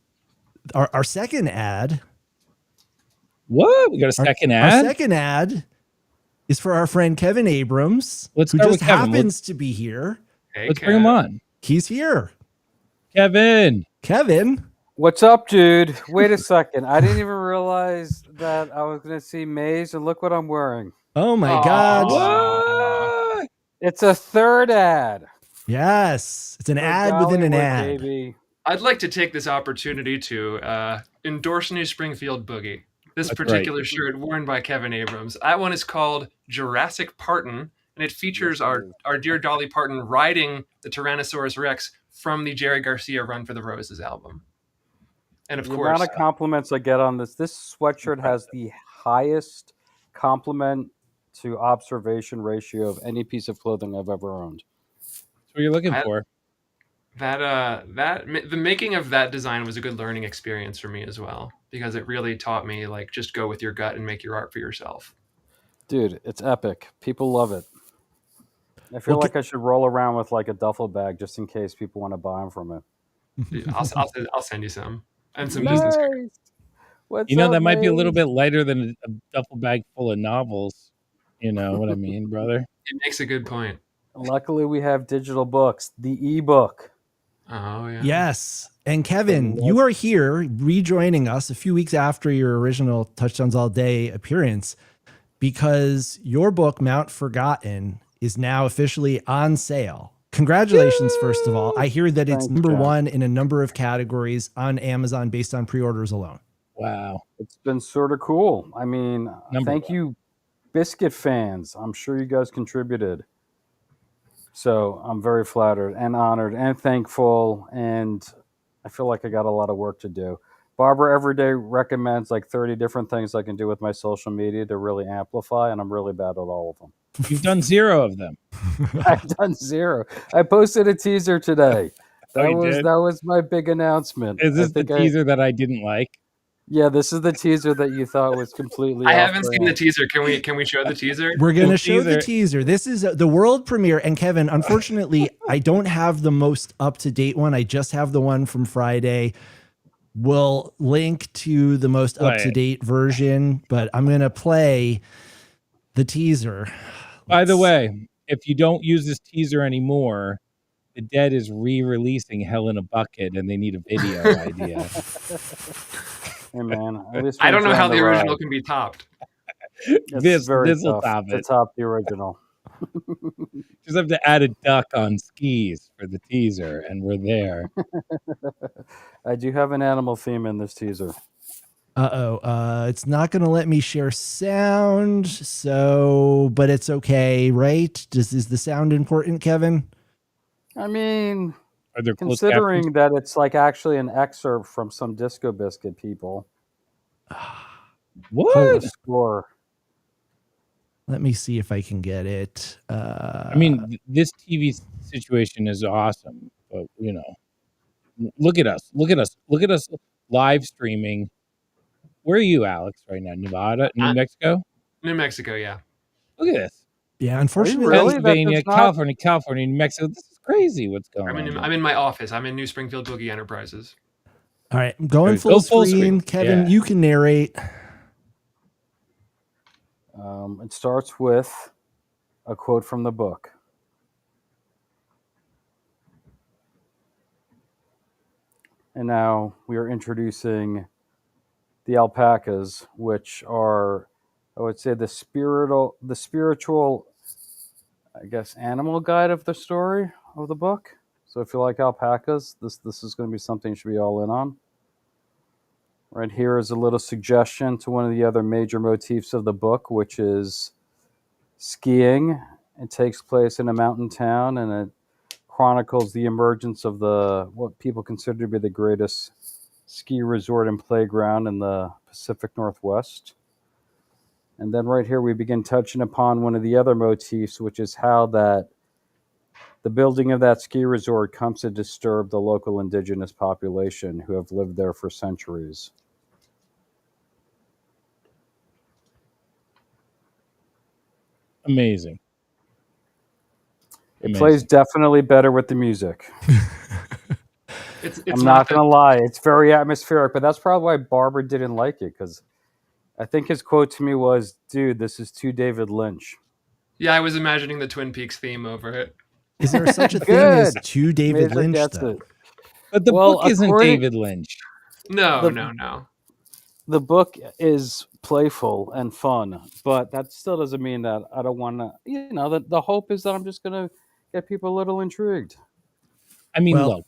Speaker 1: our second ad.
Speaker 2: What? We got a second ad?
Speaker 1: Our second ad is for our friend Kevin Abrams, who just happens to be here.
Speaker 3: Hey,
Speaker 2: let's bring him on.
Speaker 1: He's here.
Speaker 2: Kevin.
Speaker 4: What's up, dude? Wait a second. I didn't even realize that I was going to see Maze, and look what I'm wearing.
Speaker 1: Oh, my God.
Speaker 2: What?
Speaker 4: It's a third ad.
Speaker 1: Yes. It's an ad within an ad.
Speaker 4: Baby.
Speaker 3: I'd like to take this opportunity to endorse New Springfield Boogie. This particular shirt worn by Kevin Abrams. That one is called Jurassic Parton, and it features our dear Dolly Parton riding the Tyrannosaurus Rex from the Jerry Garcia Run for the Roses album. And of course, the
Speaker 4: amount of compliments I get on this sweatshirt has the highest compliment to observation ratio of any piece of clothing I've ever owned.
Speaker 2: That's what you're looking for.
Speaker 3: The making of that design was a good learning experience for me as well, because it really taught me, like, just go with your gut and make your art for yourself.
Speaker 4: Dude, it's epic. People love it. I feel like I should roll around with like a duffel bag just in case people want to buy them from it.
Speaker 3: I'll send you some and some business cards.
Speaker 2: That might be a little bit lighter than a duffel bag full of novels. You know what I mean, brother?
Speaker 3: It makes a good point.
Speaker 4: Luckily, we have digital books, the ebook.
Speaker 3: Oh, yeah.
Speaker 1: Yes. And Kevin, you are here rejoining us a few weeks after your original Touchdowns All Day appearance because your book, Mount Forgotten, is now officially on sale. Congratulations, first of all. I hear that it's number one in a number of categories on Amazon based on pre-orders alone.
Speaker 2: Wow.
Speaker 4: It's been sort of cool. I mean, thank you, Biscuit fans. I'm sure you guys contributed. So I'm very flattered and honored and thankful, and I feel like I got a lot of work to do. Barbara every day recommends like 30 different things I can do with my social media to really amplify, and I'm really bad at all of them.
Speaker 2: You've done 0 of them.
Speaker 4: I've done 0. I posted a teaser today. That was my big announcement.
Speaker 2: Is this the teaser that I didn't like?
Speaker 4: Yeah, this is the teaser that you thought was completely.
Speaker 3: I haven't seen the teaser. Can we show the teaser?
Speaker 1: We're gonna show the teaser. This is the world premiere. And Kevin, unfortunately, I don't have the most up to date one. I just have the one from Friday. We'll link to the most up to date version, but I'm gonna play the teaser.
Speaker 2: By the way, if you don't use this teaser anymore, the Dead is re-releasing Hell in a Bucket, and they need a video idea.
Speaker 4: Hey man, at least
Speaker 3: I don't know how the original can be topped.
Speaker 2: This will top it.
Speaker 4: To top the original.
Speaker 2: Just have to add a duck on skis for the teaser, and we're there.
Speaker 4: I do have an animal theme in this teaser.
Speaker 1: It's not going to let me share sound, but it's okay, right? Is the sound important, Kevin?
Speaker 4: I mean, considering that it's like actually an excerpt from some Disco Biscuit people.
Speaker 2: What?
Speaker 4: Score.
Speaker 1: Let me see if I can get it.
Speaker 2: I mean, this TV situation is awesome, but look at us live streaming. Where are you, Alex, right now? Nevada, New Mexico?
Speaker 3: New Mexico, yeah.
Speaker 2: Look at this.
Speaker 1: Yeah, unfortunately,
Speaker 2: Pennsylvania, California, New Mexico. This is crazy. What's going on?
Speaker 3: I'm in my office. I'm in New Springfield Boogie Enterprises.
Speaker 1: All right, I'm going full screen. Kevin, you can narrate.
Speaker 4: It starts with a quote from the book. And now we are introducing the alpacas, which are, I would say, the spiritual, I guess, animal guide of the story of the book. So if you like alpacas, this is going to be something you should be all in on. Right here is a little suggestion to one of the other major motifs of the book, which is skiing. It takes place in a mountain town, and it chronicles the emergence of what people consider to be the greatest ski resort and playground in the Pacific Northwest. And then right here we begin touching upon one of the other motifs, which is how that the building of that ski resort comes to disturb the local indigenous population who have lived there for centuries.
Speaker 2: Amazing.
Speaker 4: It plays definitely better with the music. I'm not going to lie. It's very atmospheric, but that's probably why Barber didn't like it, because I think his quote to me was, dude, this is too David Lynch.
Speaker 3: Yeah, I was imagining the Twin Peaks theme over it.
Speaker 1: Is there such a thing as too David Lynch, though?
Speaker 2: But the book isn't David Lynch.
Speaker 3: No.
Speaker 4: The book is playful and fun, but that still doesn't mean that I don't want to, the hope is that I'm just going to get people a little intrigued.
Speaker 2: I mean, look,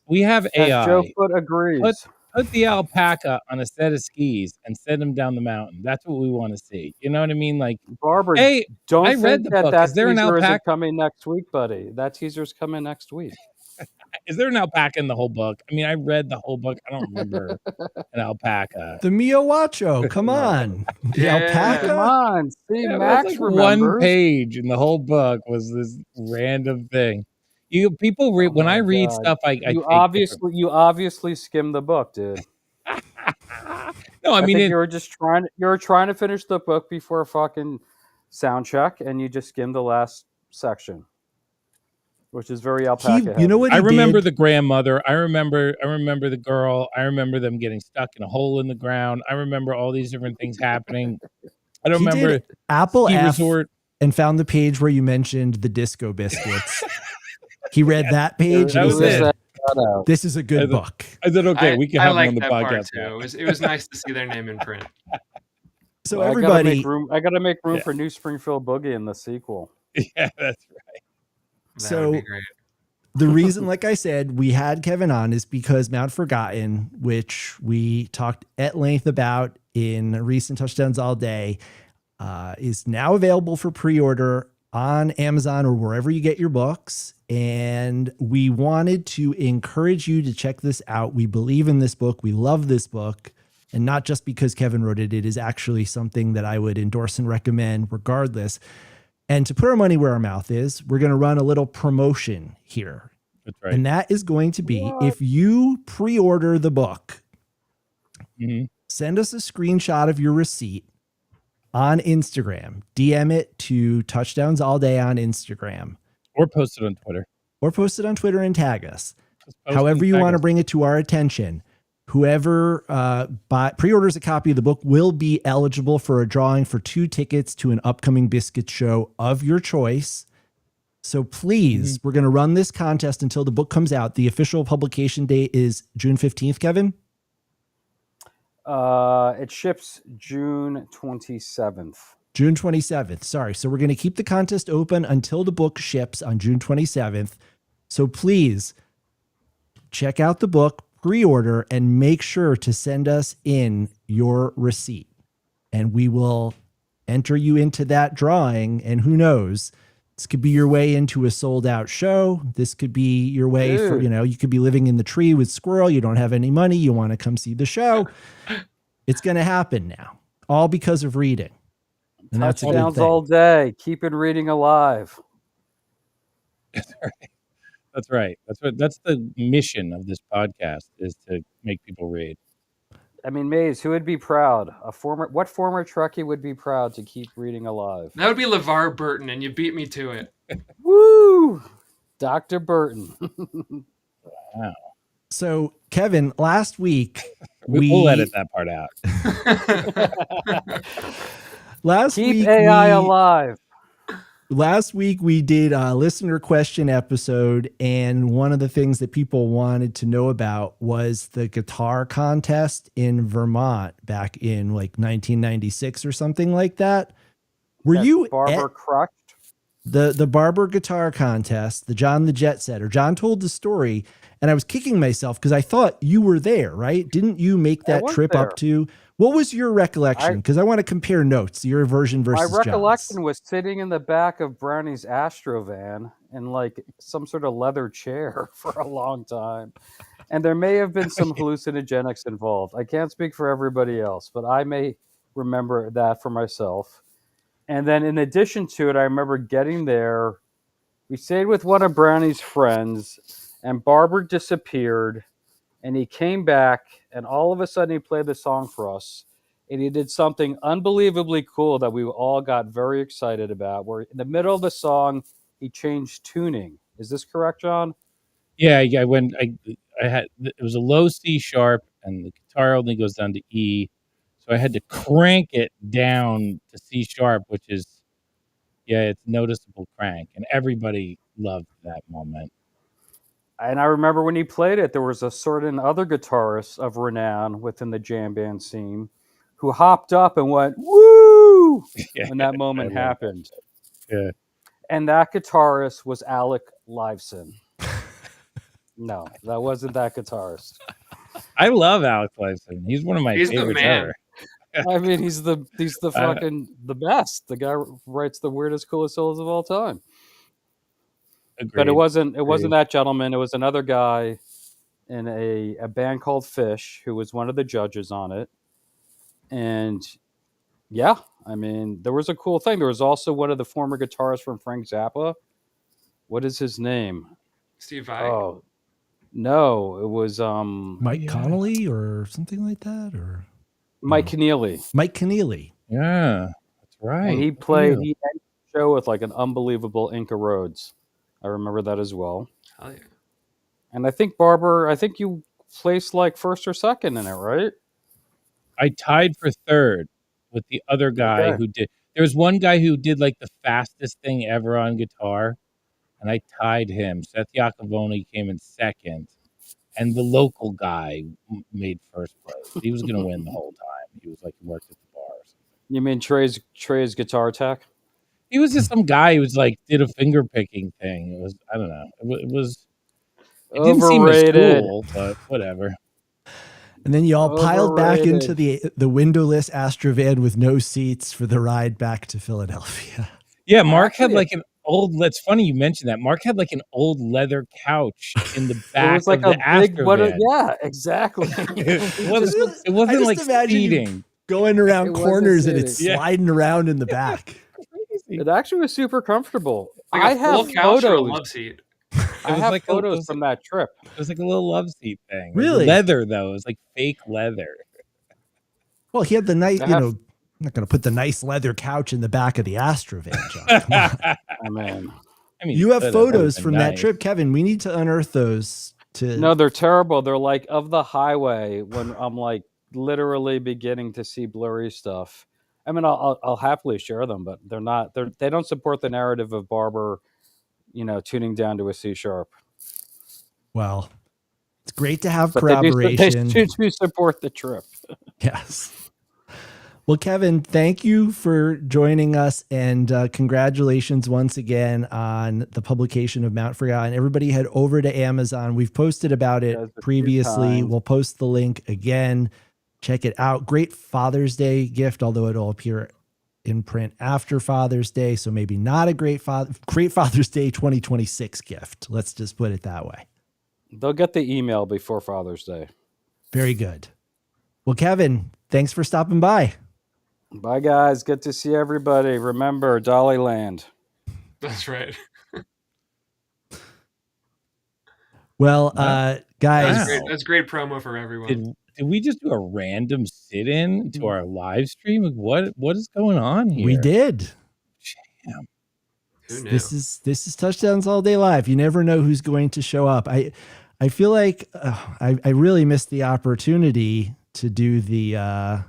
Speaker 2: we have AI.
Speaker 4: Joe Foot agrees.
Speaker 2: Put the alpaca on a set of skis and send him down the mountain. That's what we want to see. You know what I mean? Like,
Speaker 4: Barber,
Speaker 2: hey,
Speaker 4: don't
Speaker 2: I read the book.
Speaker 4: That
Speaker 2: is there an alpaca
Speaker 4: coming next week, buddy? That teaser's coming next week.
Speaker 2: Is there an alpaca in the whole book? I mean, I read the whole book. I don't remember an alpaca.
Speaker 1: The Mio Wacho, come on. The alpaca?
Speaker 4: Come on. See, Max
Speaker 2: like
Speaker 4: remembers.
Speaker 2: One page in the whole book was this random thing. People read when I read stuff. You
Speaker 4: obviously skim the book, dude.
Speaker 2: No, I mean
Speaker 4: you were trying to finish the book before fucking sound check, and you just skimmed the last section, which is very alpaca.
Speaker 1: You know what?
Speaker 2: I remember the grandmother. I remember the girl. I remember them getting stuck in a hole in the ground. I remember all these different things happening. I don't remember
Speaker 1: Apple
Speaker 2: ski
Speaker 1: F
Speaker 2: resort
Speaker 1: and found the page where you mentioned the Disco Biscuits. He read that page and said, "This is a good book."
Speaker 2: I said, "Okay, we can have him on the podcast."
Speaker 3: Too. It was nice to see their name in print.
Speaker 1: So everybody,
Speaker 4: I got to make room for New Springfield Boogie in the sequel.
Speaker 2: Yeah, that's right.
Speaker 1: That would be great. The reason, like I said, we had Kevin on is because Mount Forgotten, which we talked at length about in recent Touchdowns All Day, is now available for pre-order on Amazon or wherever you get your books. And we wanted to encourage you to check this out. We believe in this book. We love this book. And not just because Kevin wrote it, it is actually something that I would endorse and recommend regardless. And to put our money where our mouth is, we're going to run a little promotion here.
Speaker 2: That's right.
Speaker 1: And that is going to be if you pre-order the book, send us a screenshot of your receipt on Instagram. DM it to Touchdowns All Day on Instagram.
Speaker 2: Or post it on Twitter.
Speaker 1: And tag us. However you want to bring it to our attention. Whoever pre-orders a copy of the book will be eligible for a drawing for 2 tickets to an upcoming Biscuit show of your choice. So please, we're going to run this contest until the book comes out. The official publication date is June 15th, Kevin?
Speaker 4: It ships June 27th.
Speaker 1: June 27th. Sorry. So we're going to keep the contest open until the book ships on June 27th. So please check out the book, pre-order, and make sure to send us in your receipt. And we will enter you into that drawing. And who knows, this could be your way into a sold out show. This could be your way for, you could be living in the tree with Squirrel. You don't have any money. You want to come see the show. It's going to happen now, all because of reading. And that's a good thing.
Speaker 4: All day. Keeping reading alive.
Speaker 2: That's right. That's the mission of this podcast, is to make people read.
Speaker 4: I mean, Maze, who would be proud? What former Trekkie would be proud to keep reading alive?
Speaker 3: That would be LeVar Burton, and you beat me to it.
Speaker 4: Woo! Dr. Burton.
Speaker 2: Wow.
Speaker 1: So, Kevin, last week
Speaker 2: we'll edit that part out.
Speaker 4: Keep AI alive.
Speaker 1: Last week we did a listener question episode, and one of the things that people wanted to know about was the guitar contest in Vermont back in like 1996 or something like that. Were you
Speaker 4: Barber crushed?
Speaker 1: The Barber guitar contest, the John the Jet Setter? John told the story, and I was kicking myself because I thought you were there, right? Didn't you make that trip up to? What was your recollection? Because I want to compare notes, your version versus John's.
Speaker 4: My recollection was sitting in the back of Brownie's Astro van in like some sort of leather chair for a long time. And there may have been some hallucinogenics involved. I can't speak for everybody else, but I may remember that for myself. And then in addition to it, I remember getting there. We stayed with one of Brownie's friends, and Barber disappeared. And he came back, and all of a sudden he played the song for us. And he did something unbelievably cool that we all got very excited about, where in the middle of the song, he changed tuning. Is this correct, John?
Speaker 2: Yeah, I had, it was a low C sharp, and the guitar only goes down to E. So I had to crank it down to C sharp, which is, it's noticeable crank. And everybody loved that moment.
Speaker 4: And I remember when he played it, there was a certain other guitarist of renown within the jam band scene who hopped up and went, woo, when that moment happened.
Speaker 2: Yeah.
Speaker 4: And that guitarist was Alec Lifeson. No, that wasn't that guitarist.
Speaker 2: I love Alec Lifeson. He's one of my favorites ever.
Speaker 4: I mean, he's the fucking the best. The guy writes the weirdest, coolest solos of all time.
Speaker 2: Agreed.
Speaker 4: But it wasn't that gentleman. It was another guy in a band called Fish who was one of the judges on it. And yeah, I mean, there was a cool thing. There was also one of the former guitarists from Frank Zappa. What is his name?
Speaker 3: Steve Vai.
Speaker 4: Oh, no, it was
Speaker 1: Mike Connolly or something like that, or
Speaker 4: Mike Keneally.
Speaker 1: Mike Keneally.
Speaker 2: Yeah, that's right.
Speaker 4: And he played the show with like an unbelievable Inca Rhodes. I remember that as well.
Speaker 3: Oh, yeah.
Speaker 4: And I think Barber, you placed like first or second in it, right?
Speaker 2: I tied for third with the other guy who did. There was one guy who did like the fastest thing ever on guitar, and I tied him. Seth Iacovone came in second, and the local guy made first place. He was going to win the whole time. He was like, he worked at the bar or something.
Speaker 4: You mean Trey's guitar tech?
Speaker 2: He was just some guy who was like did a finger picking thing. It was, I don't know. It didn't seem as cool, but whatever.
Speaker 1: And then you all piled back into the windowless Astrovan with no seats for the ride back to Philadelphia.
Speaker 2: Yeah, Mark had like an old. It's funny you mentioned that. Mark had like an old leather couch in the back of the Astrovan.
Speaker 4: Yeah, exactly.
Speaker 2: It wasn't like seating.
Speaker 1: Going around corners and it's sliding around in the back.
Speaker 4: It actually was super comfortable.
Speaker 3: Like
Speaker 4: I have photos.
Speaker 3: Or a love seat.
Speaker 4: I have like photos from that trip.
Speaker 2: It was like a little love seat thing.
Speaker 1: Really?
Speaker 2: Leather though. It was like fake leather.
Speaker 1: Well, he had the nice, I'm not going to put the nice leather couch in the back of the Astrovan, John. Come on.
Speaker 4: Oh, man.
Speaker 2: I mean,
Speaker 1: You have photos from that
Speaker 2: nice.
Speaker 1: trip, Kevin. We need to unearth those.
Speaker 4: No, they're terrible. They're like of the highway when I'm like literally beginning to see blurry stuff. I mean, I'll happily share them, but they don't support the narrative of Barber, tuning down to a C sharp.
Speaker 1: Well, it's great to have
Speaker 4: But
Speaker 1: corroboration.
Speaker 4: They do support the trip.
Speaker 1: Yes. Well, Kevin, thank you for joining us, and congratulations once again on the publication of Mount Forgotten. Everybody head over to Amazon. We've posted about it previously. We'll post the link again. Check it out. Great Father's Day gift, although it'll appear in print after Father's Day, so maybe not a great Father's Day 2026 gift. Let's just put it that way.
Speaker 4: They'll get the email before Father's Day.
Speaker 1: Very good. Well, Kevin, thanks for stopping by.
Speaker 4: Bye, guys. Good to see everybody. Remember, Dollyland.
Speaker 3: That's right.
Speaker 1: Well, guys.
Speaker 3: That's great promo for everyone.
Speaker 2: Did we just do a random sit-in to our live stream? What is going on here?
Speaker 1: We did.
Speaker 2: Damn.
Speaker 3: Who knew?
Speaker 1: This is Touchdowns All Day Live. You never know who's going to show up. I feel like I really missed the opportunity to do the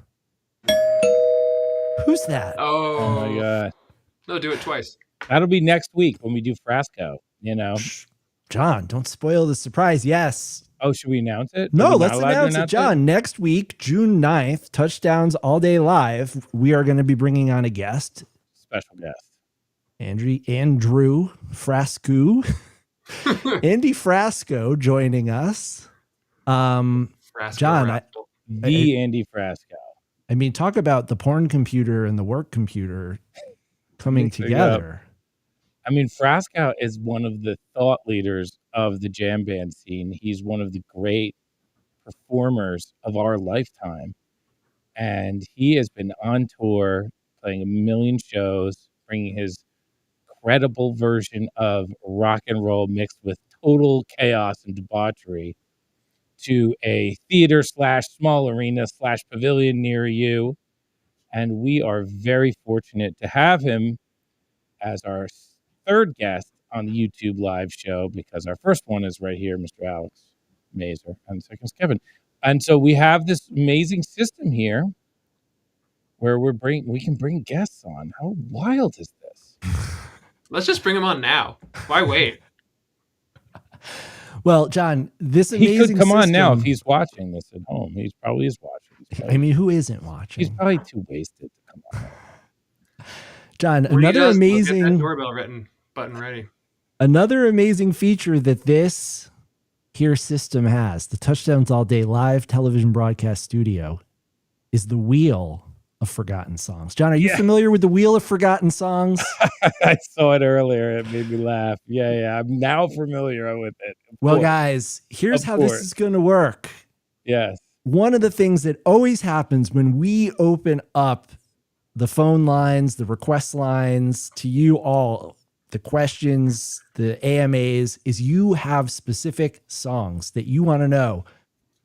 Speaker 1: who's that?
Speaker 3: Oh
Speaker 2: my God.
Speaker 3: No, do it twice.
Speaker 2: That'll be next week when we do Frasco,
Speaker 1: John, don't spoil the surprise. Yes.
Speaker 2: Oh, should we announce it?
Speaker 1: No, let's announce it, John. Next week, June 9th, Touchdowns All Day Live, we are going to be bringing on a guest.
Speaker 2: Special guest.
Speaker 1: Andrew Frasco. Andy Frasco joining us. John,
Speaker 2: Andy Frasco.
Speaker 1: I mean, talk about the porn computer and the work computer coming together.
Speaker 2: I mean, Frasco is one of the thought leaders of the jam band scene. He's one of the great performers of our lifetime. And he has been on tour, playing a million shows, bringing his credible version of rock and roll mixed with total chaos and debauchery to a theater / small arena / pavilion near you. And we are very fortunate to have him as our third guest on the YouTube live show, because our first one is right here, Mr. Alex Mazer, and the second is Kevin. And so we have this amazing system here where we can bring guests on. How wild is this?
Speaker 3: Let's just bring him on now. Why wait?
Speaker 1: Well, John, this amazing
Speaker 2: he could come
Speaker 1: system,
Speaker 2: on now if he's watching this at home. He probably is watching.
Speaker 1: I mean, who isn't watching?
Speaker 2: He's probably too wasted to come on.
Speaker 1: John,
Speaker 3: When
Speaker 1: another amazing
Speaker 3: get that doorbell button ready.
Speaker 1: Another amazing feature that this here system has, the Touchdowns All Day Live television broadcast studio, is the Wheel of Forgotten Songs. John, are you familiar with the Wheel of Forgotten Songs?
Speaker 2: I saw it earlier. It made me laugh. Yeah. I'm now familiar with it.
Speaker 1: Well, guys, here's how this is going to work.
Speaker 2: Yes.
Speaker 1: One of the things that always happens when we open up the phone lines, the request lines to you all, the questions, the AMAs, is you have specific songs that you want to know.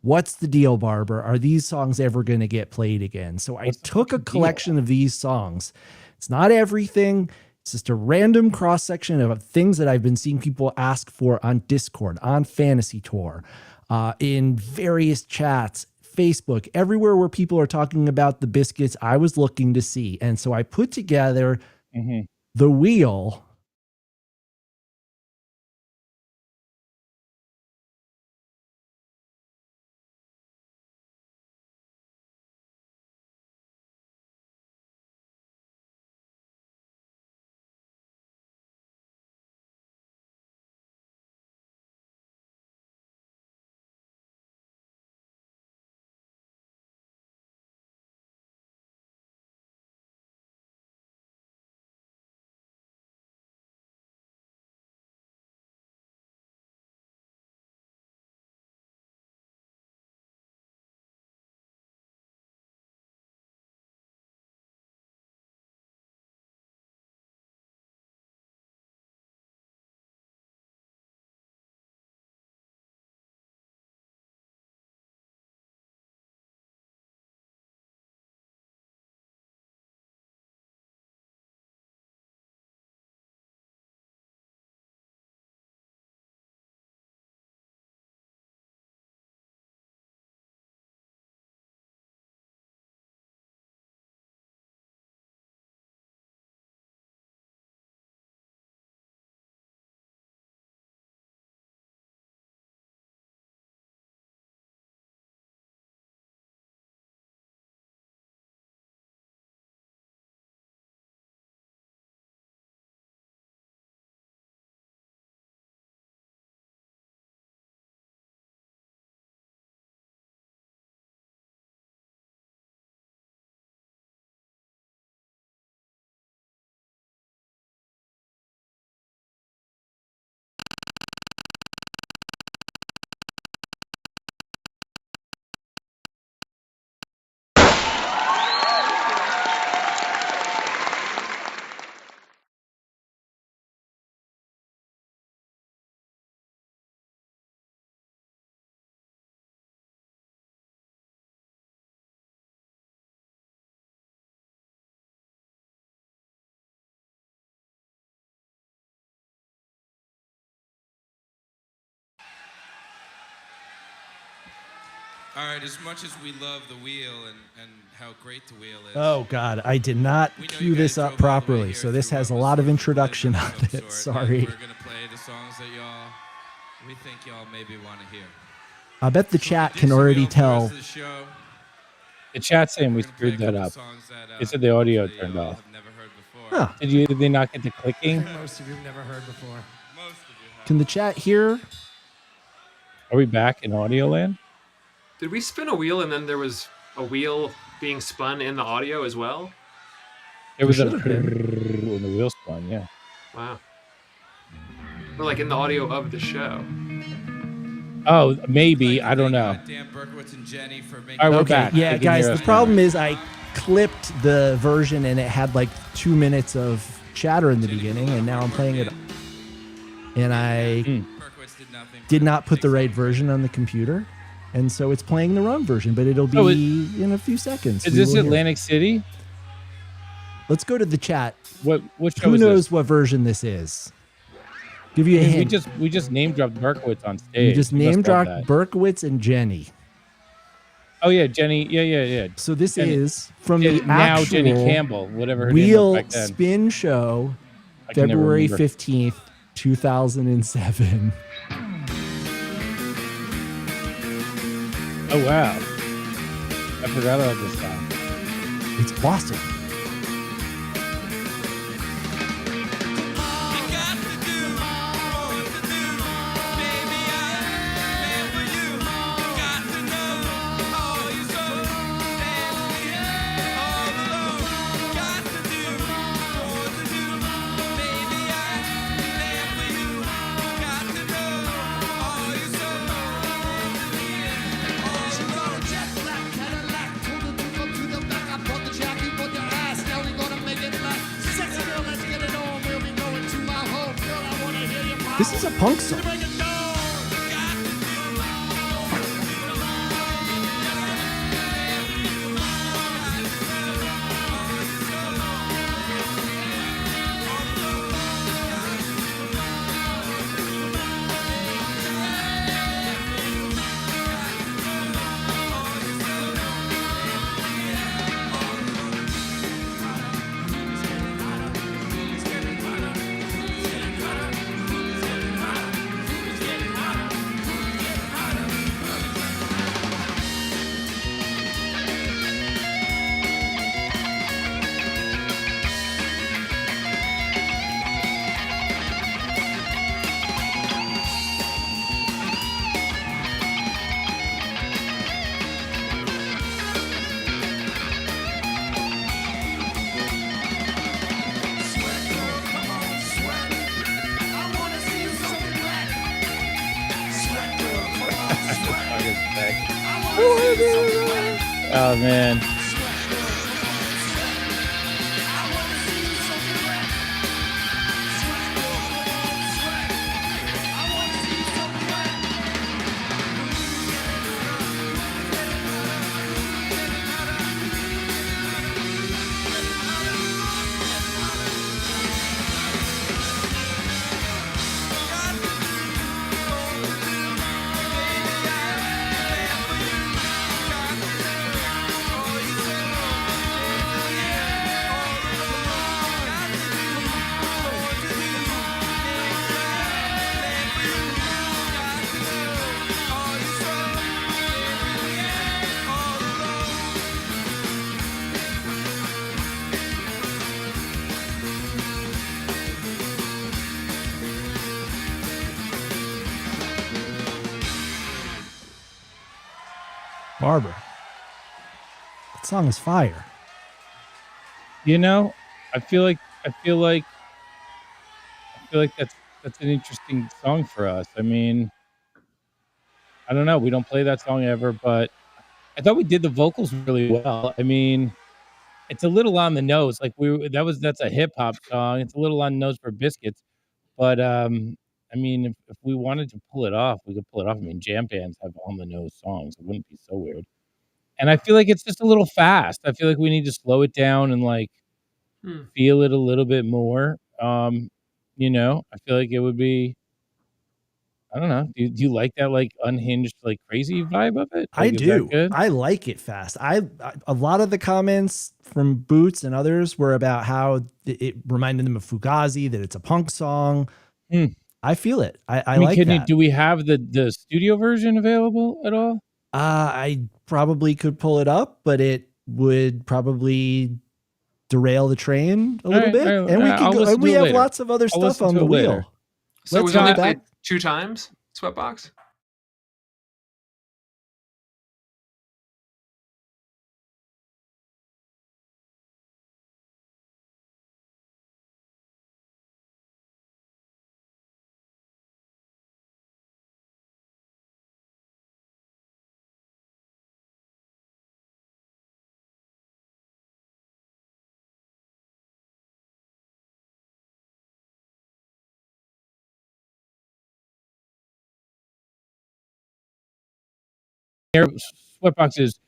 Speaker 1: What's the deal, Barber? Are these songs ever going to get played again? So I took a collection of these songs. It's not everything. It's just a random cross-section of things that I've been seeing people ask for on Discord, on Fantasy Tour, in various chats, Facebook, everywhere where people are talking about the biscuits I was looking to see. And so I put together the Wheel
Speaker 5: All right, as much as we love the wheel and how great the wheel is.
Speaker 1: Oh God, I did not cue this up properly, so this has a lot of introduction on it. Sorry.
Speaker 5: We're gonna play the songs that we think y'all maybe want to hear.
Speaker 1: I bet the chat can already tell.
Speaker 2: The chat's saying we screwed that up. They said the audio turned off.
Speaker 1: Huh.
Speaker 2: Did they not get the clicking?
Speaker 6: Most of you've never heard before.
Speaker 5: Most of you have.
Speaker 1: Can the chat hear?
Speaker 2: Are we back in audio land?
Speaker 3: Did we spin a wheel and then there was a wheel being spun in the audio as well?
Speaker 2: There was a when the wheel spun, yeah.
Speaker 3: Wow. Or like in the audio of the show.
Speaker 2: Oh, maybe. I don't know.
Speaker 5: Dan Berkowitz and Jenny for making
Speaker 2: All right, we're back.
Speaker 1: Yeah,
Speaker 2: They can
Speaker 1: guys,
Speaker 2: hear
Speaker 1: the
Speaker 2: us
Speaker 1: problem
Speaker 2: now.
Speaker 1: is I clipped the version and it had like 2 minutes of chatter in the beginning, and now I'm playing it. And I did not put the right version on the computer, and so it's playing the wrong version, but it'll be in a few seconds.
Speaker 2: Is
Speaker 1: We
Speaker 2: this
Speaker 1: will hear.
Speaker 2: Atlantic City?
Speaker 1: Let's go to the chat.
Speaker 2: What show
Speaker 1: Who
Speaker 2: is
Speaker 1: knows
Speaker 2: this?
Speaker 1: what version this is? Give you a
Speaker 2: Because
Speaker 1: hint.
Speaker 2: we just name dropped Berkowitz on stage.
Speaker 1: You just
Speaker 2: We must
Speaker 1: name
Speaker 2: love
Speaker 1: dropped
Speaker 2: that.
Speaker 1: Berkowitz and Jenny.
Speaker 2: Oh yeah, Jenny. Yeah.
Speaker 1: So this
Speaker 2: Jenny-
Speaker 1: is from the
Speaker 2: now
Speaker 1: actual
Speaker 2: Jenny Campbell, whatever her
Speaker 1: Wheel
Speaker 2: name was back then.
Speaker 1: Spin Show,
Speaker 2: I can never
Speaker 1: February
Speaker 2: remember.
Speaker 1: 15th, 2007.
Speaker 2: Oh wow, I forgot about this song.
Speaker 1: It's awesome. This is a punk song.
Speaker 2: Oh man.
Speaker 1: Barber. That song is fire.
Speaker 2: You know, I feel like that's an interesting song for us. I mean, I don't know. We don't play that song ever, but I thought we did the vocals really well. I mean, it's a little on the nose. Like that's a hip hop song. It's a little on the nose for Biscuits, but I mean, if we wanted to pull it off, we could pull it off. I mean, jam bands have on the nose songs. It wouldn't be so weird. And I feel like it's just a little fast. I feel like we need to slow it down and like feel it a little bit more. You know, I feel like it would be I don't know. Do you like that like unhinged, like crazy vibe of it?
Speaker 1: I
Speaker 2: Like, is that
Speaker 1: do.
Speaker 2: good?
Speaker 1: I like it fast. A lot of the comments from Boots and others were about how it reminded them of Fugazi, that it's a punk song. I feel it. I mean, like that.
Speaker 2: Do we have the studio version available at all?
Speaker 1: I probably could pull it up, but it would probably derail the train a little bit. And we can go, and we have lots of other stuff on the wheel.
Speaker 3: So was only played 2 times, Sweatbox?
Speaker 2: Sweatbox is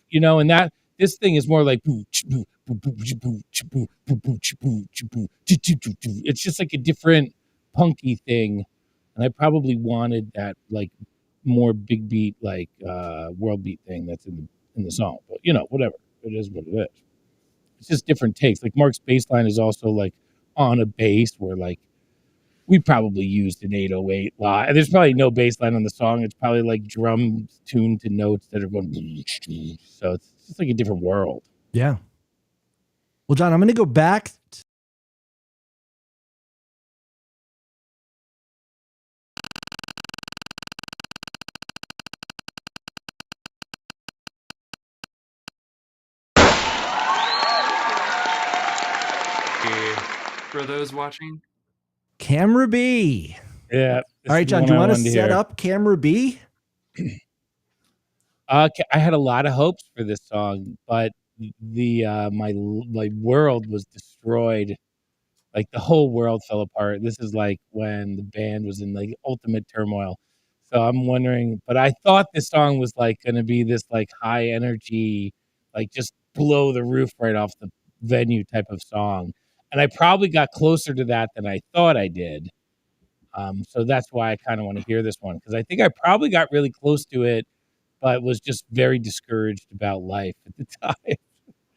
Speaker 2: you know, and that this thing is more like it's just like a different punky thing, and I probably wanted that like more big beat like world beat thing that's in the song, but you know, whatever, it is what it is. It's just different takes. Like Mark's bass line is also like on a bass where like we probably used an 808 lot. There's probably no bass line on the song. It's probably like drums tuned to notes that are going. So it's just like a different world.
Speaker 1: Yeah. Well, John, I'm going to go back.
Speaker 3: For those watching,
Speaker 1: Camera B.
Speaker 2: Yeah.
Speaker 1: All right, John, do you want to set up Camera B?
Speaker 2: I had a lot of hopes for this song, but the my world was destroyed. Like the whole world fell apart. This is like when the band was in like ultimate turmoil. So I'm wondering, but I thought this song was like going to be this like high energy, like just blow the roof right off the venue type of song. And I probably got closer to that than I thought I did. So that's why I kind of want to hear this one, because I think I probably got really close to it, but was just very discouraged about life at the time.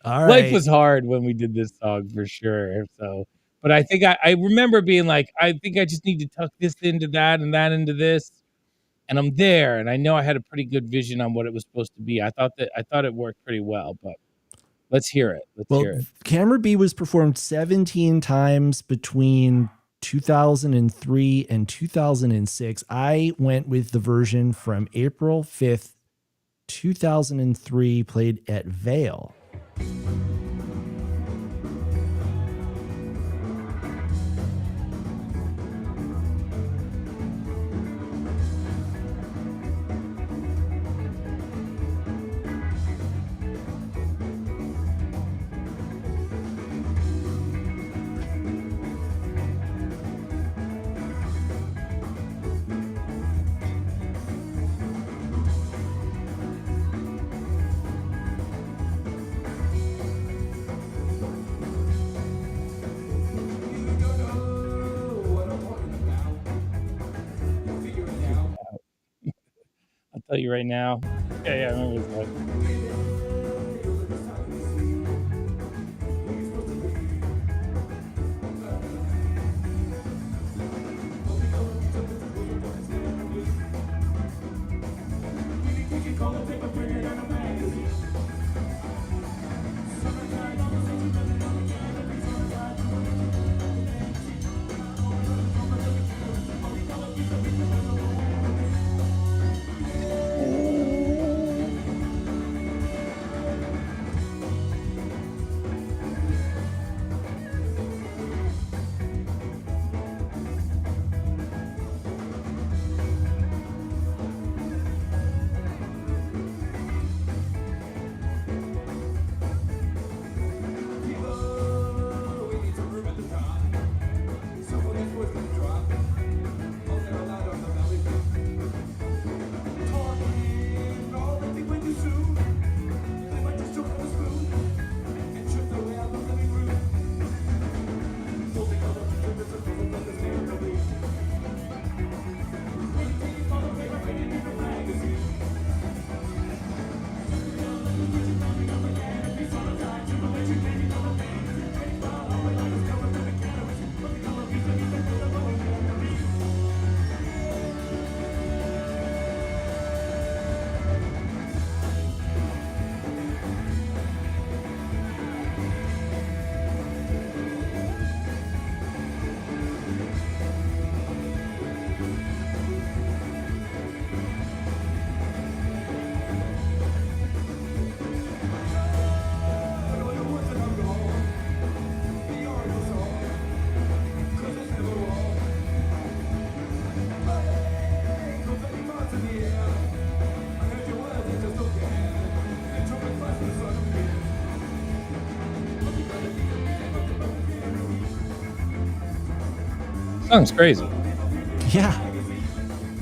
Speaker 1: All right.
Speaker 2: Life was hard when we did this song for sure. So, but I think I remember being like, I think I just need to tuck this into that and that into this. And I'm there. And I know I had a pretty good vision on what it was supposed to be. I thought it worked pretty well, but let's hear it. Let's hear it.
Speaker 1: Camera B was performed 17 times between 2003 and 2006. I went with the version from April 5th, 2003, played at Vale.
Speaker 2: I'll tell you right now. Yeah, I remember this one. Song's crazy.
Speaker 1: Yeah.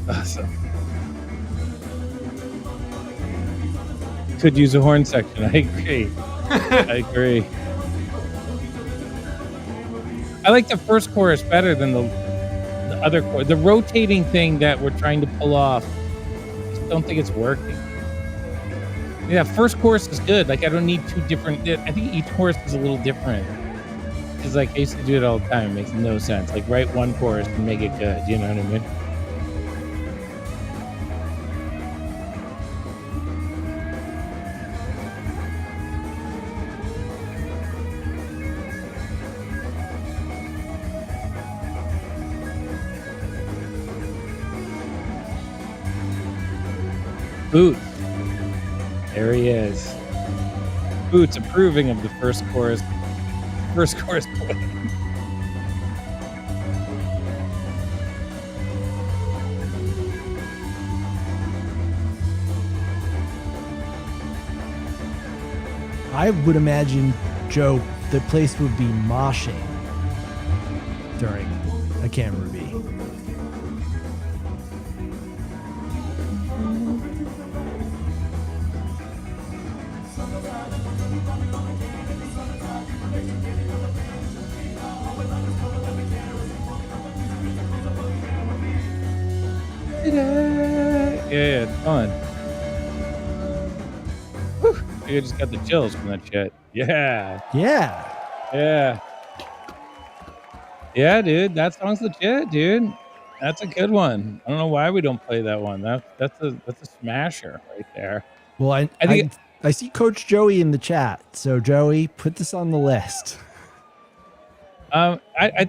Speaker 2: Awesome. Could use a horn section. I agree. I agree. I like the first chorus better than the other chorus. The rotating thing that we're trying to pull off, I just don't think it's working. Yeah, first chorus is good. Like, I don't need two different. I think each chorus is a little different. Because, like, I used to do it all the time. It makes no sense. Like, write one chorus and make it good. You know what I mean? Boots. There he is. Boots approving of the first chorus. First chorus.
Speaker 1: I would imagine, Joe, the place would be moshing during a camera B.
Speaker 2: Yeah, it's fun. Whew. I just got the chills from that shit. Yeah.
Speaker 1: Yeah.
Speaker 2: Yeah. Yeah, dude. That song's legit, dude. That's a good one. I don't know why we don't play that one. That's a smasher right there.
Speaker 1: Well, I
Speaker 2: think
Speaker 1: I see Coach Joey in the chat. So Joey, put this on the list.
Speaker 2: I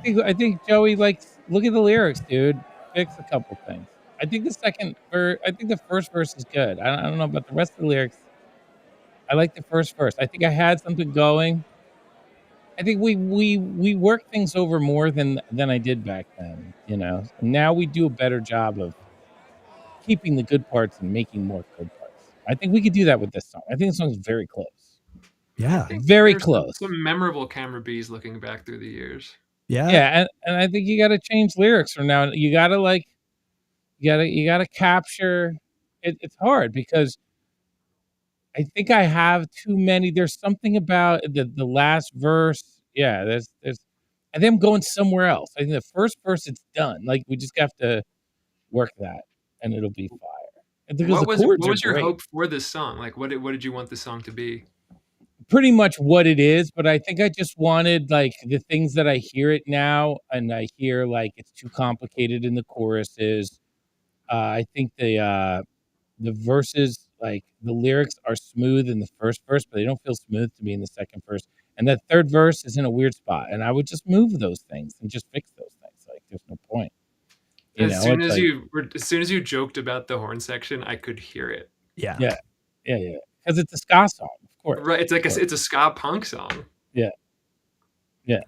Speaker 2: think Joey, like, look at the lyrics, dude. Fix a couple things. I think the first verse is good. I don't know about the rest of the lyrics. I like the first verse. I think I had something going. I think we work things over more than I did back then, you know. Now we do a better job of keeping the good parts and making more good parts. I think we could do that with this song. I think the song's very close.
Speaker 1: Yeah.
Speaker 3: I think
Speaker 2: Very
Speaker 3: there's
Speaker 2: close.
Speaker 3: some memorable camera Bs looking back through the years.
Speaker 1: Yeah.
Speaker 2: Yeah, and I think you got to change lyrics from now. You got to like you got to capture it. It's hard because I think I have too many. There's something about the last verse. Yeah, there's I think I'm going somewhere else. I think the first verse it's done. Like, we just have to work that and it'll be fire. And because the chords
Speaker 3: What
Speaker 2: are
Speaker 3: was your
Speaker 2: great.
Speaker 3: hope for this song? Like, what did you want the song to be?
Speaker 2: Pretty much what it is, but I think I just wanted, like, the things that I hear it now, and I hear, like, it's too complicated in the choruses. I think the verses, like, the lyrics are smooth in the first verse, but they don't feel smooth to me in the second verse. And that third verse is in a weird spot, and I would just move those things and just fix those things. Like, there's no point.
Speaker 3: As soon as you joked about the horn section, I could hear it.
Speaker 1: Yeah.
Speaker 2: Yeah. Because it's a ska song, of course.
Speaker 3: Right, it's like it's a ska punk song.
Speaker 2: Yeah. It's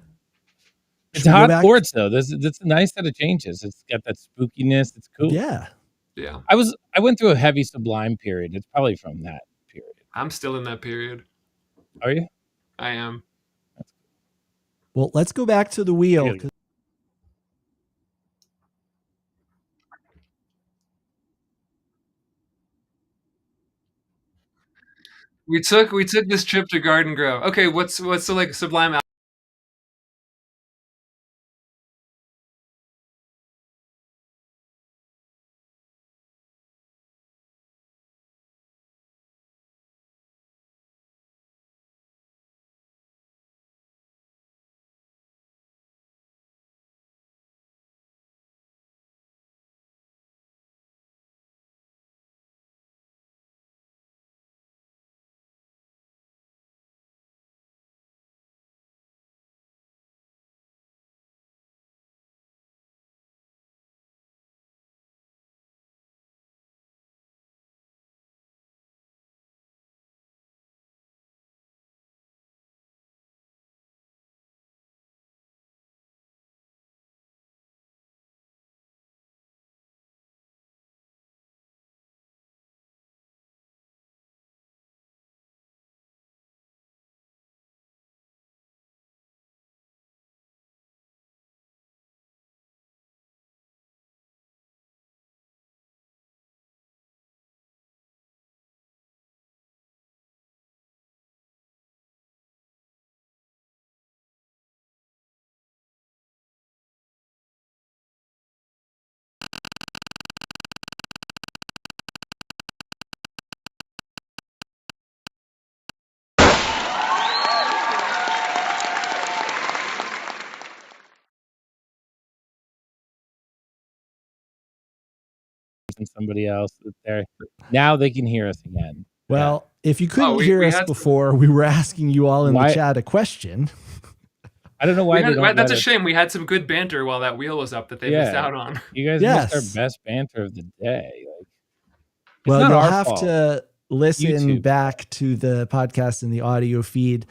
Speaker 1: Should we go
Speaker 2: hot
Speaker 1: back?
Speaker 2: chords though. That's a nice set of changes. It's got that spookiness. It's cool.
Speaker 1: Yeah.
Speaker 3: Yeah.
Speaker 2: I went through a heavy Sublime period. It's probably from that period.
Speaker 3: I'm still in that period.
Speaker 2: Are you?
Speaker 3: I am.
Speaker 1: Well, let's go back to the wheel.
Speaker 3: We took this trip to Garden Grove. Okay, what's the, like, Sublime
Speaker 2: and somebody else there. Now they can hear us again.
Speaker 1: Well, if you couldn't hear us before, we were asking you all in the chat a question.
Speaker 2: I don't know why
Speaker 3: that's a shame. We had some good banter while that wheel was up that they missed out on.
Speaker 2: You guys missed our best banter of the day.
Speaker 1: Well, you'll have to listen back to the podcast in the audio feed.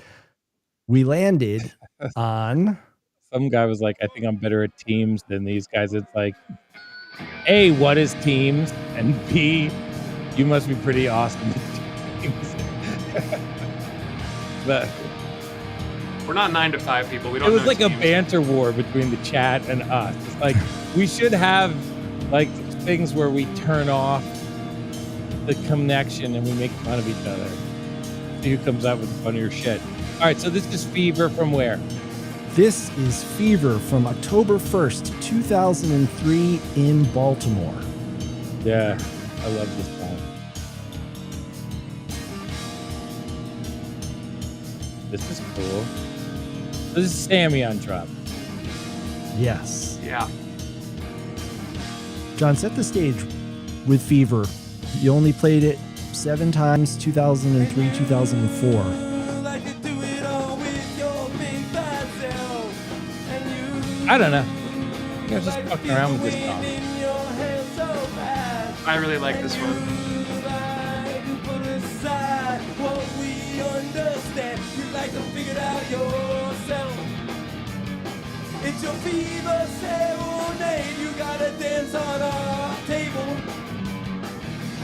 Speaker 1: We landed on...
Speaker 2: Some guy was like, I think I'm better at Teams than these guys. It's like, A, what is Teams? And B, you must be pretty awesome at Teams. But...
Speaker 3: We're not 9 to 5 people. We don't.
Speaker 2: It was
Speaker 3: know
Speaker 2: like
Speaker 3: teams.
Speaker 2: A banter war between the chat and us. It's like we should have like things where we turn off the connection and we make fun of each other. See who comes up with the funnier shit. All right, so this is Fever from where?
Speaker 1: This is Fever from October 1st, 2003 in Baltimore.
Speaker 2: Yeah, I love this song. This is cool. This is Sammy on drum.
Speaker 1: Yes.
Speaker 3: Yeah.
Speaker 1: John, set the stage with Fever. You only played it 7 times, 2003, 2004.
Speaker 2: I don't know. I was just fucking around with this song.
Speaker 3: I really like this one.
Speaker 6: It's your fever serenade. You gotta dance on our table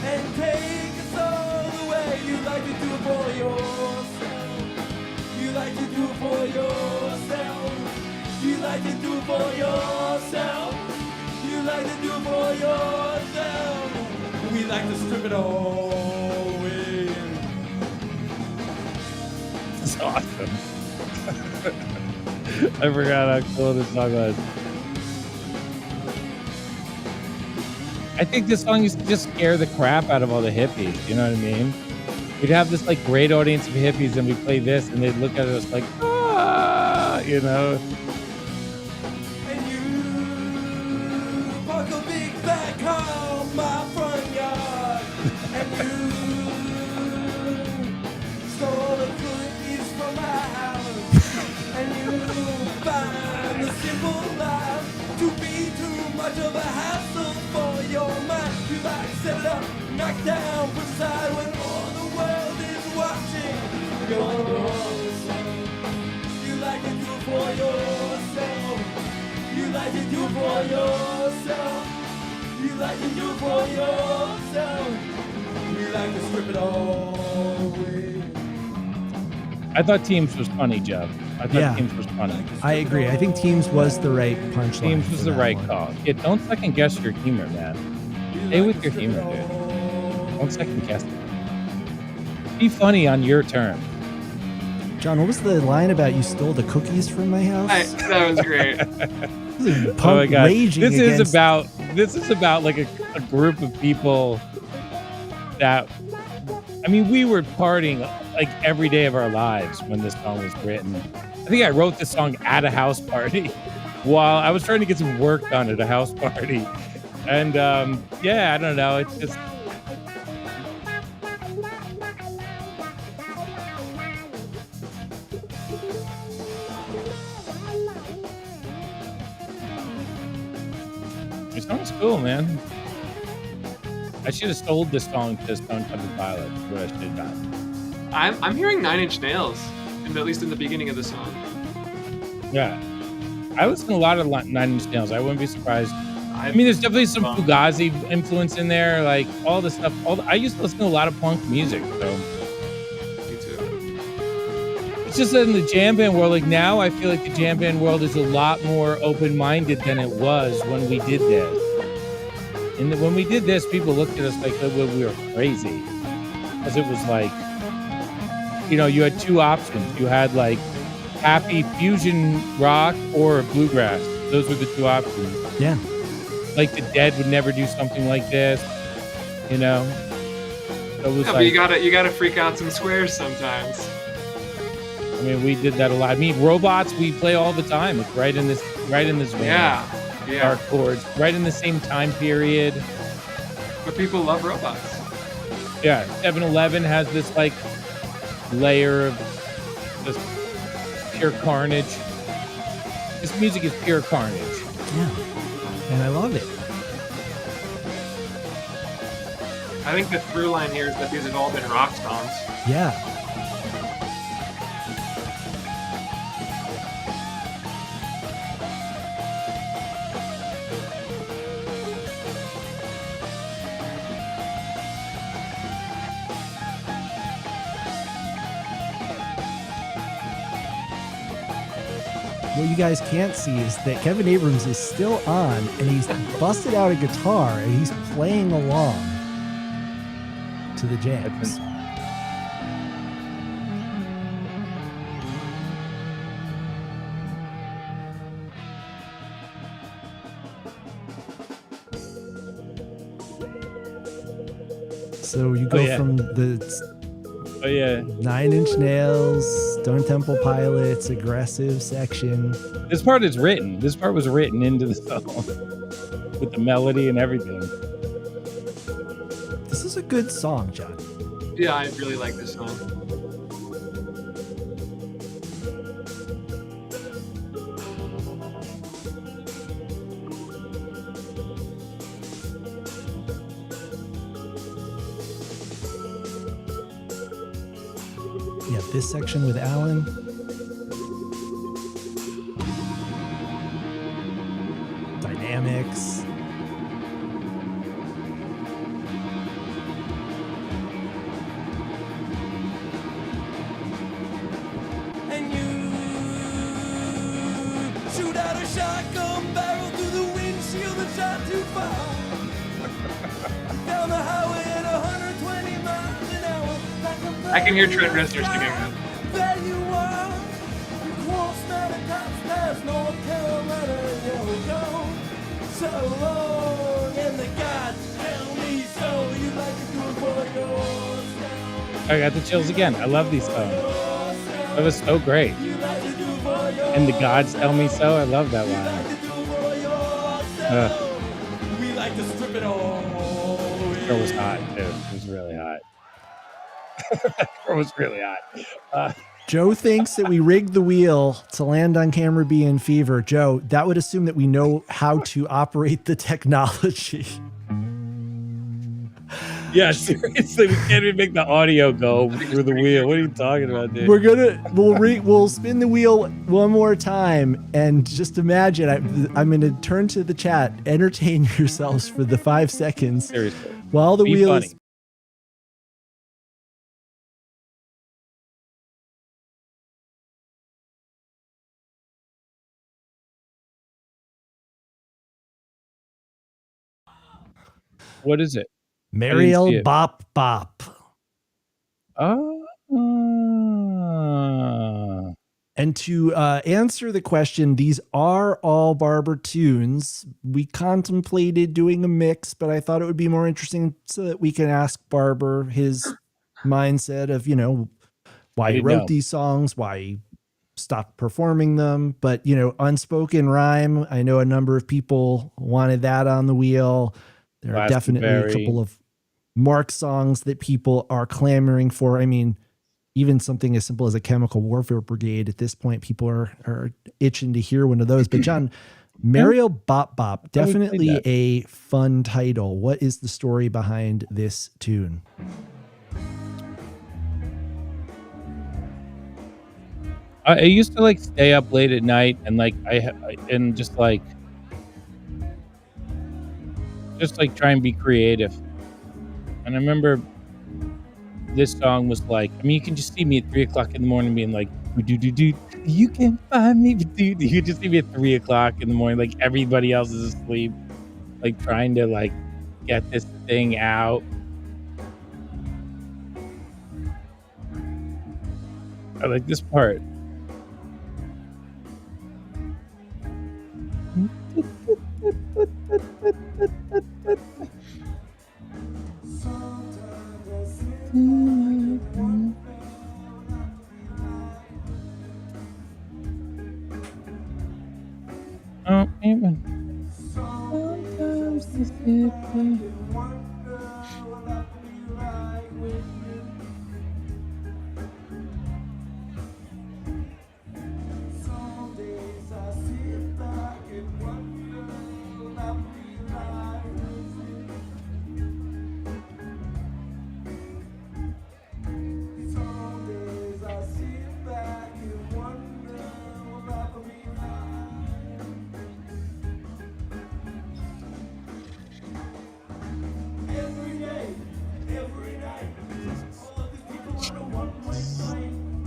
Speaker 6: and take us all away. You like to do it for yourself. You like to do it for yourself. You like to do it for yourself. You like to do it for yourself. We like to strip it all away.
Speaker 2: It's awesome. I forgot how cool this song was. I think this song used to just scare the crap out of all the hippies. You know what I mean? We'd have this like great audience of hippies, and we'd play this, and they'd look at us like, ah, you know.
Speaker 6: And you park a big fat car on my front yard, and you stole the cookies from my house, and you find the simple life to be too much of a hassle for your mind. You like set it up, knock down, put aside when all the world is watching. You like to do it for yourself. You like to do it for yourself. You like to do it for yourself. You like to strip it all away.
Speaker 2: I thought Teams was funny, Jeff. I thought Teams was funny.
Speaker 1: I agree. I think Teams was the right punchline.
Speaker 2: Teams was the right call. Yeah, don't second guess your humor, man. Stay with your humor, dude. Don't second guess it. Be funny on your terms.
Speaker 1: John, what was the line about you stole the cookies from my house?
Speaker 3: That was great.
Speaker 1: Oh my God.
Speaker 2: This is about like a group of people that, I mean, we were partying like every day of our lives when this song was written. I think I wrote this song at a house party while I was trying to get some work done at a house party. And yeah, I don't know. It's just, this song's cool, man. I should have sold this song to Stone Temple Pilots. What I should have done.
Speaker 3: I'm hearing 9 Inch Nails, at least in the beginning of the song.
Speaker 2: Yeah, I listen to a lot of 9 Inch Nails. I wouldn't be surprised. I mean, there's definitely some Fugazi influence in there, like all the stuff. I used to listen to a lot of punk music, so.
Speaker 3: Me too.
Speaker 2: It's just that in the jam band world, like now, I feel like the jam band world is a lot more open-minded than it was when we did this. And when we did this, people looked at us like we were crazy, because it was like, you know, you had 2 options. You had like happy fusion rock or bluegrass. Those were the 2 options.
Speaker 1: Yeah.
Speaker 2: Like the Dead would never do something like this, you know. So it was
Speaker 3: but you gotta freak out some squares sometimes.
Speaker 2: I mean, we did that a lot. I mean, Robots we play all the time. It's right in this vein.
Speaker 3: Yeah.
Speaker 2: Dark chords, right in the same time period.
Speaker 3: But people love robots.
Speaker 2: Yeah, 7-Eleven has this like layer of just pure carnage. This music is pure carnage.
Speaker 1: Yeah, and I love it.
Speaker 3: I think the through line here is that these have all been rock songs.
Speaker 1: Yeah. What you guys can't see is that Kevin Abrams is still on, and he's busted out a guitar, and he's playing along to the jams. So you go from the 9 Inch Nails, Stone Temple Pilots, aggressive section.
Speaker 2: This part is written. This part was written into the song with the melody and everything.
Speaker 1: This is a good song, John.
Speaker 3: Yeah, I really like this song.
Speaker 1: Yeah, this section with Alan. Dynamics.
Speaker 6: And you shoot out a shotgun barrel through the windshield and shot too far. Down the highway at 120 miles an hour.
Speaker 3: I can hear Trent Reznor singing that.
Speaker 6: There you are. You crossed out of Cops Pass, North Carolina, and you're gone. So long, and the gods tell me so. You like to do it for yourself.
Speaker 2: I got the chills again. I love these songs. That was so great.
Speaker 6: You like to do it for yourself.
Speaker 2: And the gods tell me so. I love that line.
Speaker 6: We like to strip it all.
Speaker 2: It was hot too. It was really hot. It was really hot.
Speaker 1: Joe thinks that we rigged the wheel to land on Camera B in Fever. Joe, that would assume that we know how to operate the technology.
Speaker 2: Yeah, seriously, we can't even make the audio go through the wheel. What are you talking about, dude?
Speaker 1: We'll spin the wheel one more time, and just imagine. I'm going to turn to the chat. Entertain yourselves for the 5 seconds
Speaker 2: Seriously,
Speaker 1: while the
Speaker 2: be
Speaker 1: wheel
Speaker 2: funny.
Speaker 1: is.
Speaker 2: What is it?
Speaker 1: Mariel Bop Bop. And to answer the question, these are all Barber tunes. We contemplated doing a mix, but I thought it would be more interesting so that we can ask Barber his mindset of, you know, why he wrote these songs, why he stopped performing them. But, you know, unspoken rhyme, I know a number of people wanted that on the wheel. There are definitely a couple of Mark songs that people are clamoring for. I mean, even something as simple as a Chemical Warfare Brigade, at this point, people are itching to hear one of those. But John, Mariel Bop Bop, definitely a fun title. What is the story behind this tune?
Speaker 2: I used to like stay up late at night and like just try and be creative. And I remember this song was like, I mean, you can just see me at 3 o'clock in the morning being like, you can find me. You can just see me at 3 o'clock in the morning, like everybody else is asleep, like trying to like get this thing out. I like this part. Oh, even.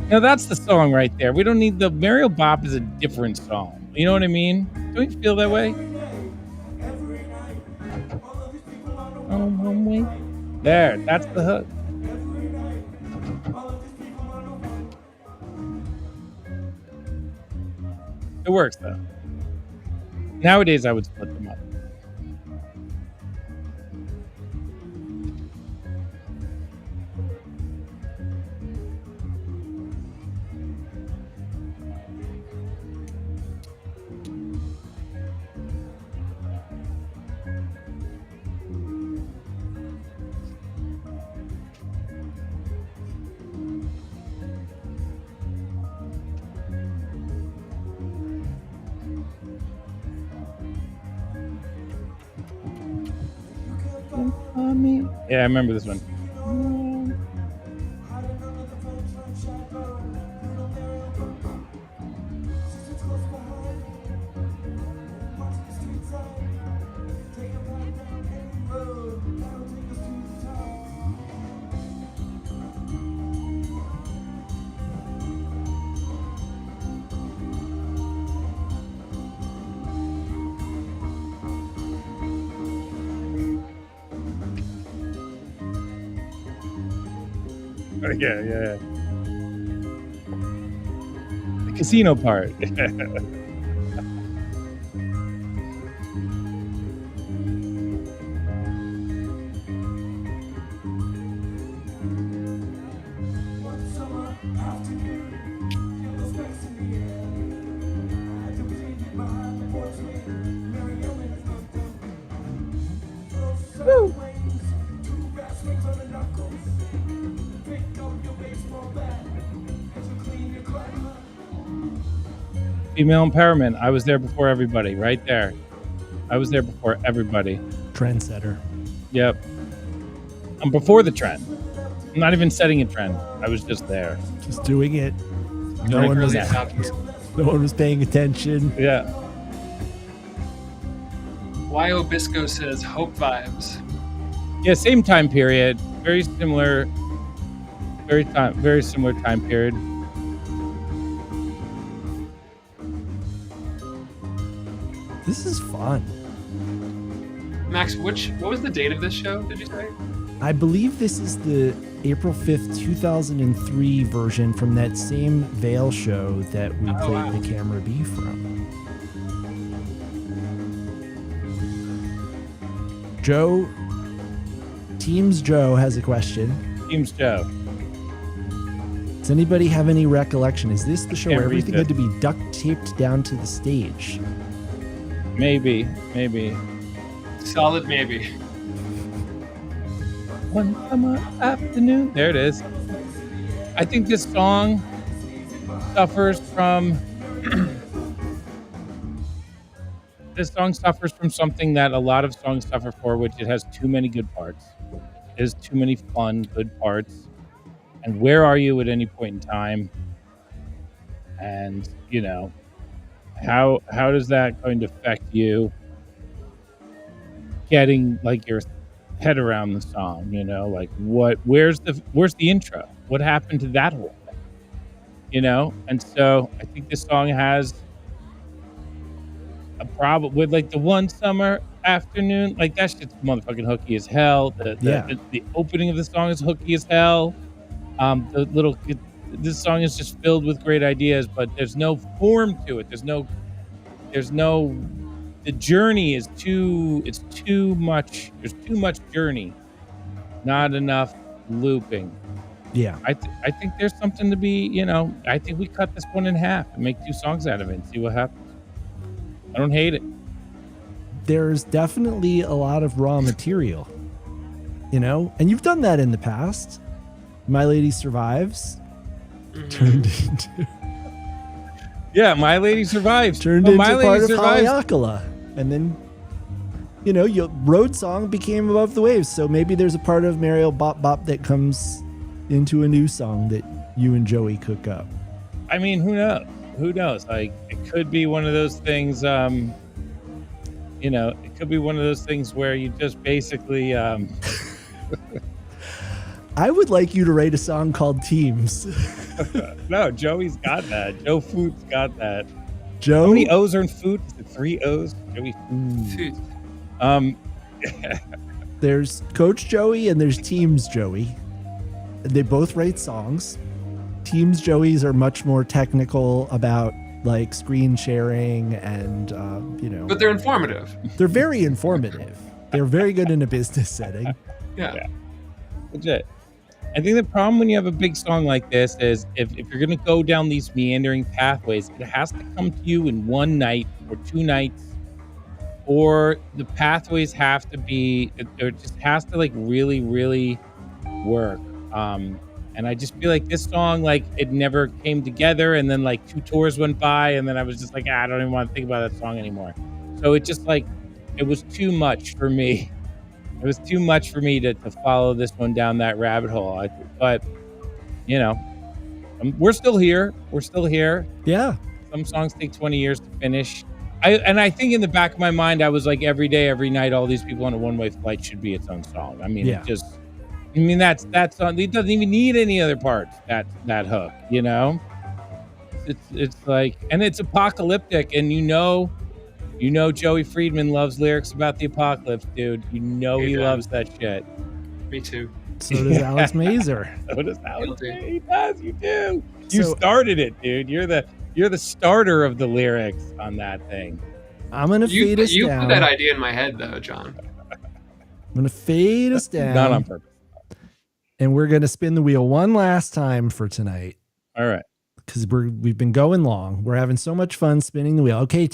Speaker 2: Now that's the song right there. We don't need the Mariel Bop is a different song. You know what I mean? Don't you feel that way? Home way. There, that's the hook. It works though. Nowadays, I would split them up. Yeah, I remember this one. Yeah. The casino part. Woo. Female empowerment. I was there before everybody, right there. I was there before everybody.
Speaker 1: Trendsetter.
Speaker 2: Yep. I'm before the trend. I'm not even setting a trend. I was just there.
Speaker 1: Just doing it. No one was paying attention.
Speaker 2: Yeah.
Speaker 3: Y.O. Bisco says hope vibes.
Speaker 2: Yeah, same time period. Very similar. Very similar time period.
Speaker 1: This is fun.
Speaker 3: Max, what was the date of this show, did you say?
Speaker 1: I believe this is the April 5th, 2003 version from that same Veil show that we played the Camera B from. Joe, Teams Joe has a question.
Speaker 2: Teams Joe.
Speaker 1: Does anybody have any recollection? Is this the show where everything
Speaker 2: it.
Speaker 1: had to be duct taped down to the stage?
Speaker 2: Maybe.
Speaker 3: Solid maybe.
Speaker 2: One summer afternoon. There it is. I think this song suffers from something that a lot of songs suffer for, which it has too many good parts. It has too many fun, good parts. And where are you at any point in time? And, you know, how does that going to affect you getting like your head around the song, you know, like where's the intro? What happened to that whole thing? You know? And so I think this song has a problem with like the one summer afternoon, like that shit's motherfucking hooky as hell. The opening of the song is hooky as hell. This song is just filled with great ideas, but there's no form to it. The journey is too much. There's too much journey, not enough looping.
Speaker 1: Yeah.
Speaker 2: I think there's something to be, you know, I think we cut this one in half and make 2 songs out of it and see what happens. I don't hate it.
Speaker 1: There's definitely a lot of raw material, you know, and you've done that in the past. My Lady Survives turned into
Speaker 2: My Lady Survives
Speaker 1: turned into part of Haleakala, and then you know your Road Song became Above the Waves. So maybe there's a part of Mariel Bop Bop that comes into a new song that you and Joey cook up.
Speaker 2: I mean, who knows? Who knows? Like it could be one of those things. You know, it could be one of those things where you just basically.
Speaker 1: I would like you to write a song called Teams.
Speaker 2: No, Joey's got that. Joe Food's got that.
Speaker 1: Joe?
Speaker 2: How many O's are in Food? Is it 3 O's? Joey
Speaker 3: Food.
Speaker 1: There's Coach Joey and there's Teams Joey. They both write songs. Teams Joeys are much more technical about like screen sharing and,
Speaker 3: But they're informative.
Speaker 1: They're very informative. They're very good in a business setting.
Speaker 3: Yeah.
Speaker 2: Legit. I think the problem when you have a big song like this is if you're going to go down these meandering pathways, it has to come to you in one night or 2 nights, or the pathways have to be, it just has to like really, really work. And I just feel like this song, like it never came together, and then like 2 tours went by, and then I was just like, I don't even want to think about that song anymore. So it just like, it was too much for me. It was too much for me to follow this one down that rabbit hole. But, we're still here. We're still here.
Speaker 1: Yeah.
Speaker 2: Some songs take 20 years to finish. I think in the back of my mind, I was like, every day, every night, all these people on a one-way flight should be its own song. I mean, that's song. It doesn't even need any other parts. That hook, It's like, and it's apocalyptic, and Joey Friedman loves lyrics about the apocalypse, dude. He loves that shit.
Speaker 3: Me too.
Speaker 1: So does Alex Mazer.
Speaker 2: So does Alex Mazer. He does. You do. You started it, dude. You're the starter of the lyrics on that thing.
Speaker 1: I'm gonna fade us down.
Speaker 3: You put that idea in my head, though, John.
Speaker 1: I'm gonna fade us down.
Speaker 2: Not on purpose.
Speaker 1: And we're gonna spin the wheel one last time for tonight.
Speaker 2: All right.
Speaker 1: Because we've been going long. We're having so much fun spinning the wheel. Okay.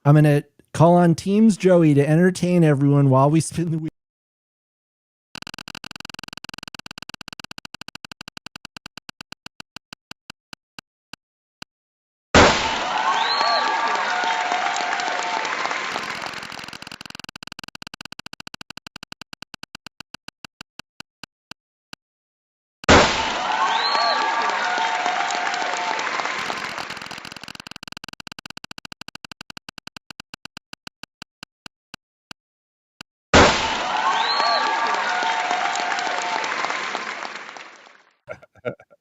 Speaker 1: I'm going to call on Teams Joey to entertain everyone while we spin the wheel.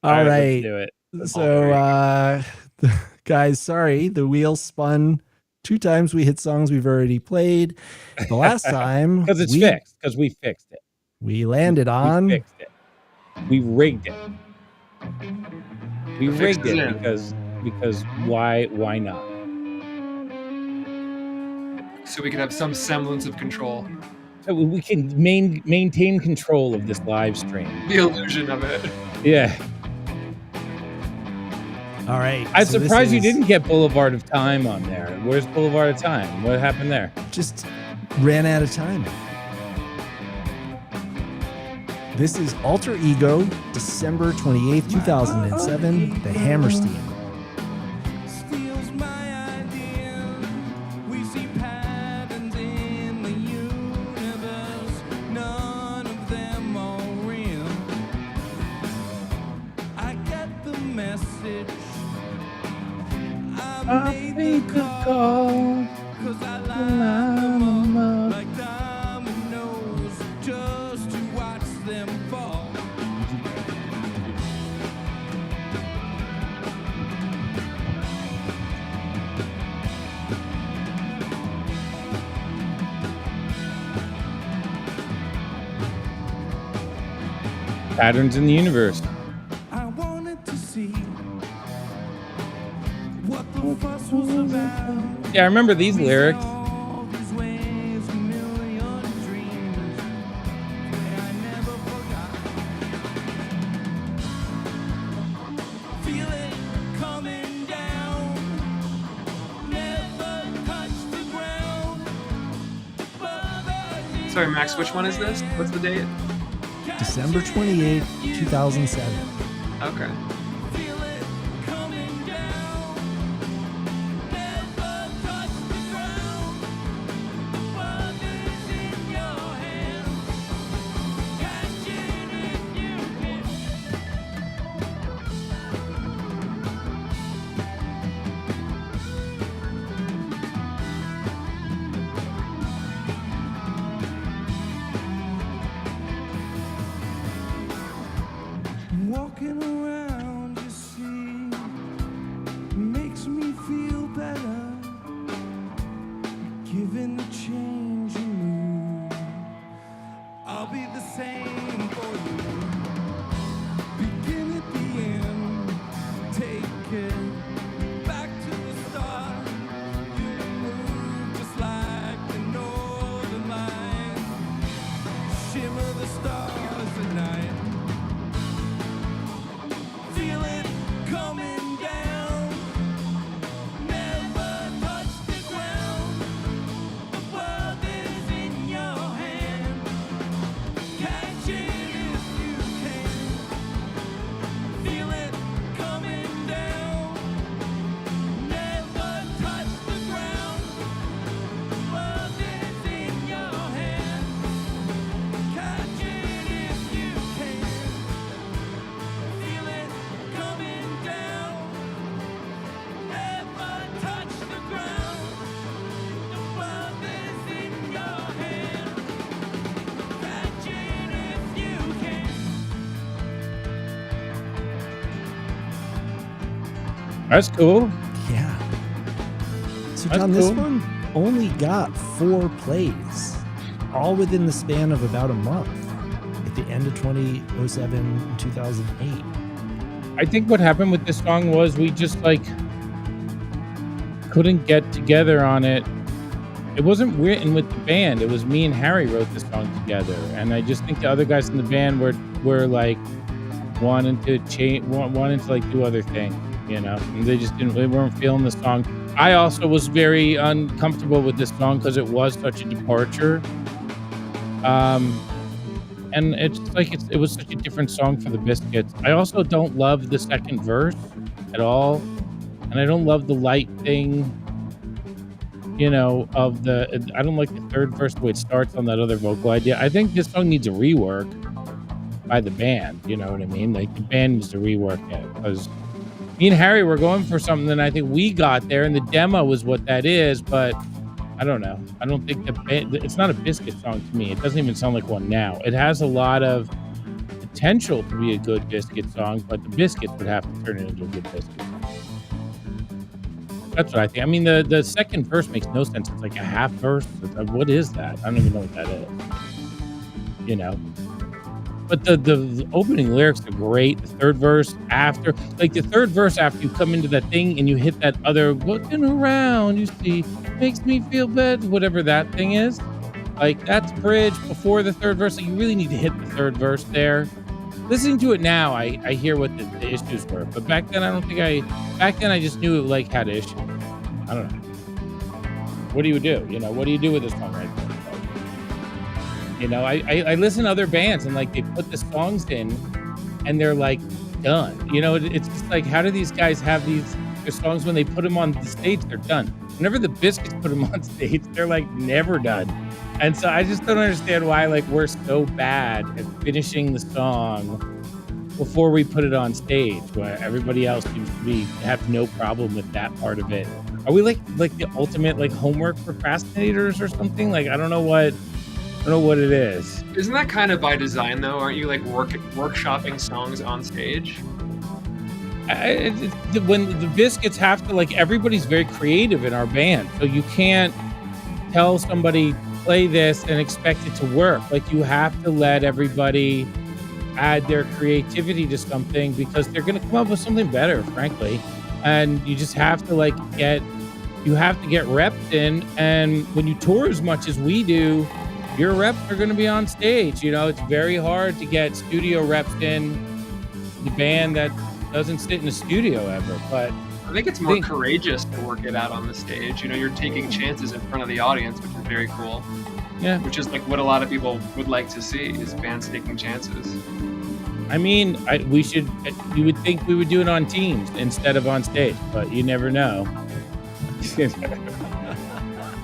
Speaker 1: All right.
Speaker 2: Do it.
Speaker 1: So, guys, sorry. The wheel spun 2 times. We hit songs we've already played. The last time.
Speaker 2: Because it's fixed. Because we fixed it.
Speaker 1: We landed on.
Speaker 2: We fixed it. We rigged it. We rigged it because why not?
Speaker 3: So we can have some semblance of control.
Speaker 2: So we can maintain control of this live stream.
Speaker 3: The illusion of it.
Speaker 2: Yeah.
Speaker 1: All right.
Speaker 2: I'm surprised you didn't get Boulevard of Time on there. Where's Boulevard of Time? What happened there?
Speaker 1: Just ran out of time. This is Alter Ego, December 28th, 2007, The Hammerstein.
Speaker 6: Steals my idea. We see patterns in the universe. None of them are real. I get the message. I made the call. 'Cause I line them up like dominoes just to watch them fall.
Speaker 2: Patterns in the universe.
Speaker 6: I wanted to see what the fuss was about.
Speaker 2: Yeah, I remember these lyrics.
Speaker 6: All these ways, a million dreams where I never forgot. Feel it coming down, never touch the ground.
Speaker 3: Sorry, Max, which one is this? What's the date?
Speaker 1: December 28th, 2007.
Speaker 3: Okay.
Speaker 6: Feel it coming down, never touch the ground. World is in your hands, catch it if you can.
Speaker 2: That's cool.
Speaker 1: Yeah. So
Speaker 2: That's
Speaker 1: John, this
Speaker 2: cool.
Speaker 1: one only got 4 plays, all within the span of about a month at the end of 2007 and 2008.
Speaker 2: I think what happened with this song was we just like couldn't get together on it. It wasn't written with the band. It was me and Harry wrote the song together, and I just think the other guys in the band were like wanting to change, wanting to like do other things, you know. And they weren't feeling the song. I also was very uncomfortable with this song because it was such a departure. And it's like it was such a different song for the Biscuits. I also don't love the second verse at all, and I don't love the light thing, you know, of the. I don't like the third verse the way it starts on that other vocal idea. I think this song needs a rework by the band. You know what I mean? Like the band needs to rework it because me and Harry were going for something, and I think we got there, and the demo was what that is, but. I don't know. I don't think it's not a Biscuit song to me. It doesn't even sound like one now. It has a lot of potential to be a good Biscuit song, but the Biscuits would have to turn it into a good Biscuit song. That's what I think. I mean, the second verse makes no sense. It's like a half verse. What is that? I don't even know what that is. You know? But the opening lyrics are great. The third verse after, like the third verse after you come into that thing and you hit that other looking around, you see, makes me feel bad, whatever that thing is. Like that's bridge before the third verse. Like you really need to hit the third verse there. Listening to it now, I hear what the issues were. But back then, back then I just knew it like had issues. I don't know. What do you do? You know, what do you do with this song right now? You know, I listen to other bands and like they put the songs in and they're like done. You know, it's just like, how do these guys have their songs when they put them on the stage, they're done. Whenever the Biscuits put them on stage, they're like never done. And so I just don't understand why like we're so bad at finishing the song before we put it on stage, where everybody else seems to have no problem with that part of it. Are we like the ultimate like homework procrastinators or something? Like I don't know what it is.
Speaker 3: Isn't that kind of by design though? Aren't you like workshopping songs on stage?
Speaker 2: When the Biscuits have to, like, everybody's very creative in our band, so you can't tell somebody play this and expect it to work. Like you have to let everybody add their creativity to something because they're going to come up with something better, frankly. And you just have to get reps in. And when you tour as much as we do, your reps are going to be on stage. You know, it's very hard to get studio reps in the band that doesn't sit in the studio ever. But
Speaker 3: I think it's more courageous to work it out on the stage. You know, you're taking chances in front of the audience, which is very cool.
Speaker 2: Yeah.
Speaker 3: Which is like what a lot of people would like to see, is bands taking chances.
Speaker 2: I mean, you would think we would do it on Teams instead of on stage, but you never know.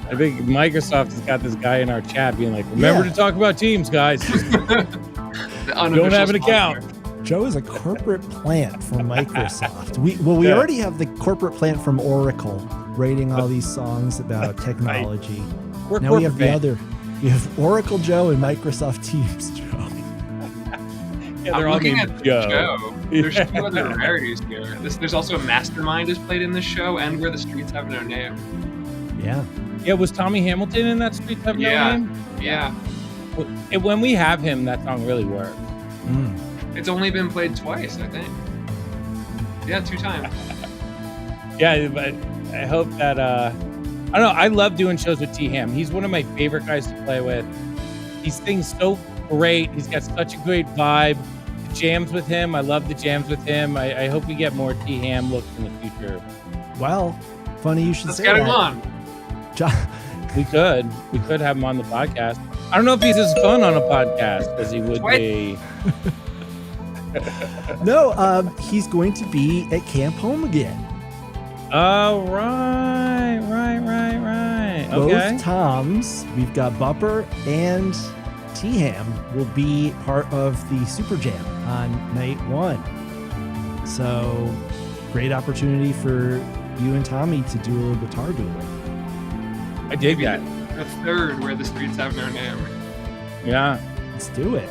Speaker 2: I think Microsoft has got this guy in our chat being like, remember to talk about Teams, guys. Don't have an account.
Speaker 1: Joe is a corporate plant from Microsoft. We already have the corporate plant from Oracle writing all these songs about technology.
Speaker 2: Right.
Speaker 1: Now we have we have Oracle Joe and Microsoft Teams Joe.
Speaker 2: Yeah,
Speaker 3: I'm looking at
Speaker 2: Joe.
Speaker 3: There's two other rarities here. There's also a Mastermind is played in this show, and Where the Streets Have No Name.
Speaker 1: Yeah.
Speaker 2: Yeah, was Tommy Hamilton in that Streets Have No Name?
Speaker 3: Yeah.
Speaker 2: When we have him, that song really works.
Speaker 1: Mm.
Speaker 3: It's only been played twice, I think. Yeah, 2 times.
Speaker 2: Yeah, but I hope that I don't know. I love doing shows with T Ham. He's one of my favorite guys to play with. He sings so great. He's got such a great vibe. The jams with him. I love the jams with him. I hope we get more T Ham looks in the future.
Speaker 1: Well, funny you should say
Speaker 3: Let's get
Speaker 1: that.
Speaker 3: him on.
Speaker 1: John.
Speaker 2: We could have him on the podcast. I don't know if he's as fun on a podcast as he would be.
Speaker 1: No, he's going to be at Camp Home again.
Speaker 2: Oh, right.
Speaker 1: Both
Speaker 2: Okay.
Speaker 1: Toms, we've got Bumper and T-Ham, will be part of the Super Jam on night 1. So, great opportunity for you and Tommy to do a little guitar duel.
Speaker 2: I dig that.
Speaker 3: The third, Where the Streets Have No Name.
Speaker 2: Yeah.
Speaker 1: Let's do it.